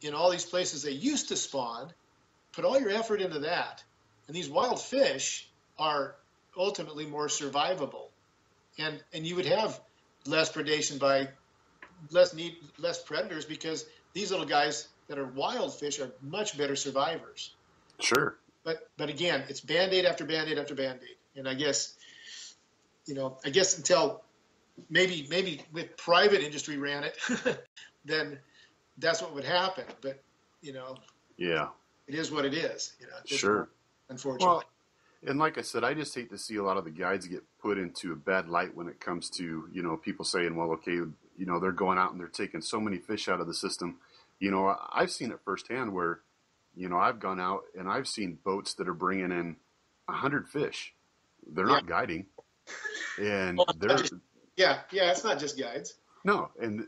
in all these places they used to spawn. Put all your effort into that. And these wild fish are ultimately more survivable. And you would have less predation by less predators, because these little guys that are wild fish are much better survivors.
Sure.
But again, it's Band-Aid after Band-Aid after Band-Aid. And I guess until maybe with private industry ran it, then that's what would happen. But,
yeah,
it is what it is.
Sure.
unfortunately.
Well, and like I said, I just hate to see a lot of the guides get put into a bad light when it comes to, people saying, well, okay, they're going out and they're taking so many fish out of the system. I've seen it firsthand where, I've gone out and I've seen boats that are bringing in 100 fish. They're not guiding. And
it's not just guides.
No. And,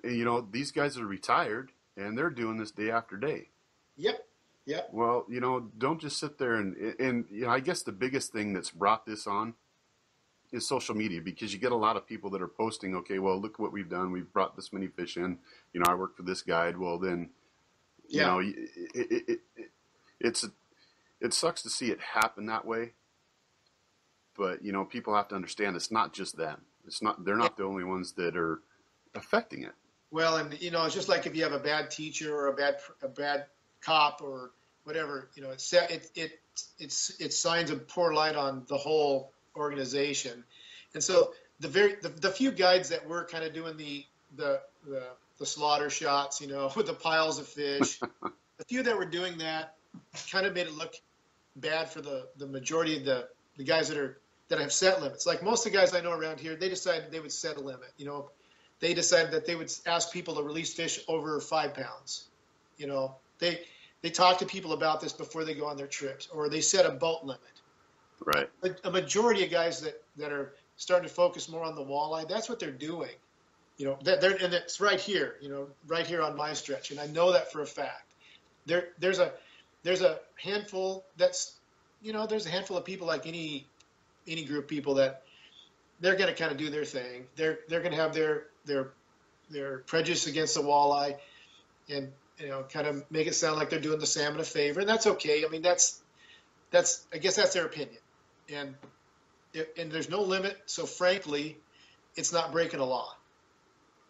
these guys are retired and they're doing this day after day.
Yep.
Well, don't just sit there and I guess the biggest thing that's brought this on is social media, because you get a lot of people that are posting, okay, well, look what we've done. We've brought this many fish in. I work for this guide. Well, then, it sucks to see it happen that way. But, people have to understand it's not just them. They're not the only ones that are affecting it.
Well, and, it's just like if you have a bad teacher or a bad cop or whatever, it shines a poor light on the whole organization. And so the few guides that were kind of doing the slaughter shots, with the piles of fish, the few that were doing that kind of made it look bad for the majority of the guys that have set limits. Like most of the guys I know around here, they decided they would set a limit. They decided that they would ask people to release fish over 5 pounds. They talk to people about this before they go on their trips, or they set a boat limit.
Right.
But a majority of guys that are starting to focus more on the walleye, that's what they're doing. And it's right here, right here on my stretch, and I know that for a fact. There's a handful there's a handful of people like any group of people that they're going to kind of do their thing. They're going to have their prejudice against the walleye, and kind of make it sound like they're doing the salmon a favor, and that's okay. I mean, I guess that's their opinion, and there's no limit. So frankly, it's not breaking a law.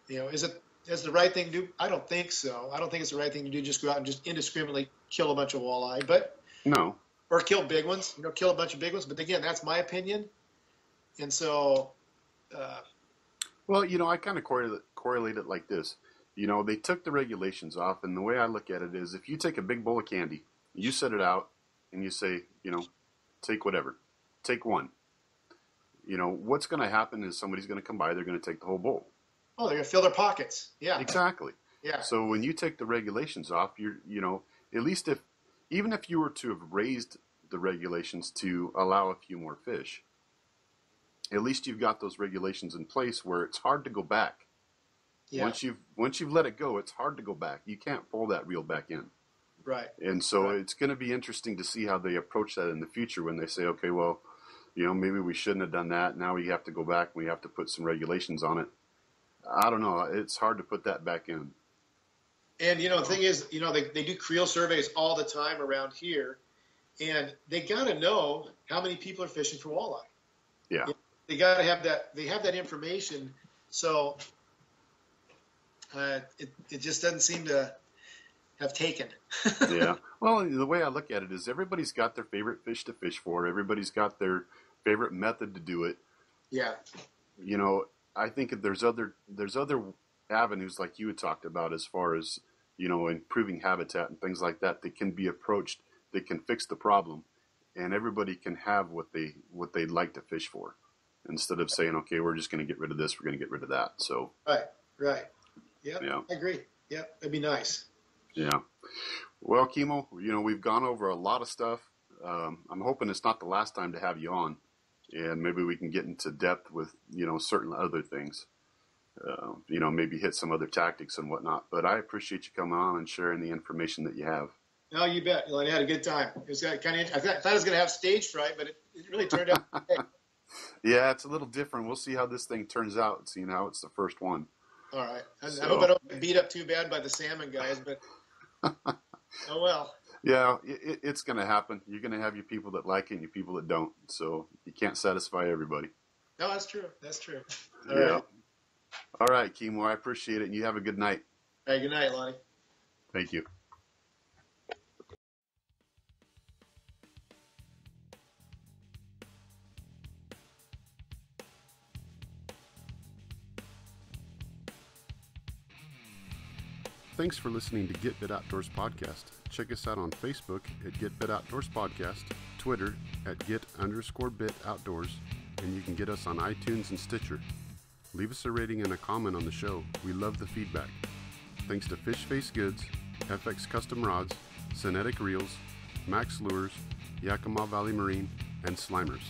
Is the right thing to do? I don't think so. I don't think it's the right thing to do. Just go out and just indiscriminately kill a bunch of walleye, but
no,
or kill big ones. Kill a bunch of big ones. But again, that's my opinion, and so.
Well, I kind of correlate it like this. They took the regulations off, and the way I look at it is if you take a big bowl of candy, you set it out, and you say, take whatever. Take one. What's going to happen is somebody's going to come by, they're going to take the whole bowl.
Oh, they're going to fill their pockets. Yeah.
Exactly.
Yeah.
So when you take the regulations off, at least even if you were to have raised the regulations to allow a few more fish, at least you've got those regulations in place where it's hard to go back. Yeah. Once you've let it go, it's hard to go back. You can't pull that reel back in.
Right.
And so It's going to be interesting to see how they approach that in the future when they say, okay, well, maybe we shouldn't have done that. Now we have to go back and we have to put some regulations on it. I don't know. It's hard to put that back in.
And, the thing is, they do creel surveys all the time around here, and they got to know how many people are fishing for walleye.
Yeah.
They got to have that. They have that information. So it just doesn't seem to have taken.
Yeah. Well, the way I look at it is everybody's got their favorite fish to fish for. Everybody's got their favorite method to do it.
Yeah.
I think there's other avenues like you had talked about as far as, improving habitat and things like that can be approached, that can fix the problem, and everybody can have what they'd like to fish for, instead of saying, okay, we're just going to get rid of this, we're going to get rid of that. So
Right. Yep, yeah. I agree. Yep, that'd be nice.
Yeah. Well, Kimo, we've gone over a lot of stuff. I'm hoping it's not the last time to have you on, and maybe we can get into depth with, certain other things. Maybe hit some other tactics and whatnot. But I appreciate you coming on and sharing the information that you have.
No, you bet. I had a good time. It was kind of. I thought I was going to have stage fright, but it really turned out.
Yeah, it's a little different. We'll see how this thing turns out. Seeing how it's the first one.
All right. I hope I don't get beat up too bad by the salmon guys, but oh well.
Yeah, it's going to happen. You're going to have your people that like it and your people that don't. So you can't satisfy everybody.
No, that's true. That's true.
All right. All right, Kimo, I appreciate it, and you have a good night.
Hey, good night, Lonnie.
Thank you. Thanks for listening to Get Bit Outdoors Podcast. Check us out on Facebook at Get Bit Outdoors Podcast, Twitter at get_bit outdoors, and you can get us on iTunes and Stitcher. Leave us a rating and a comment on the show. We love the feedback. Thanks to Fish Face Goods, FX Custom Rods, Cinetic Reels, Max Lures, Yakima Valley Marine, and Slimers.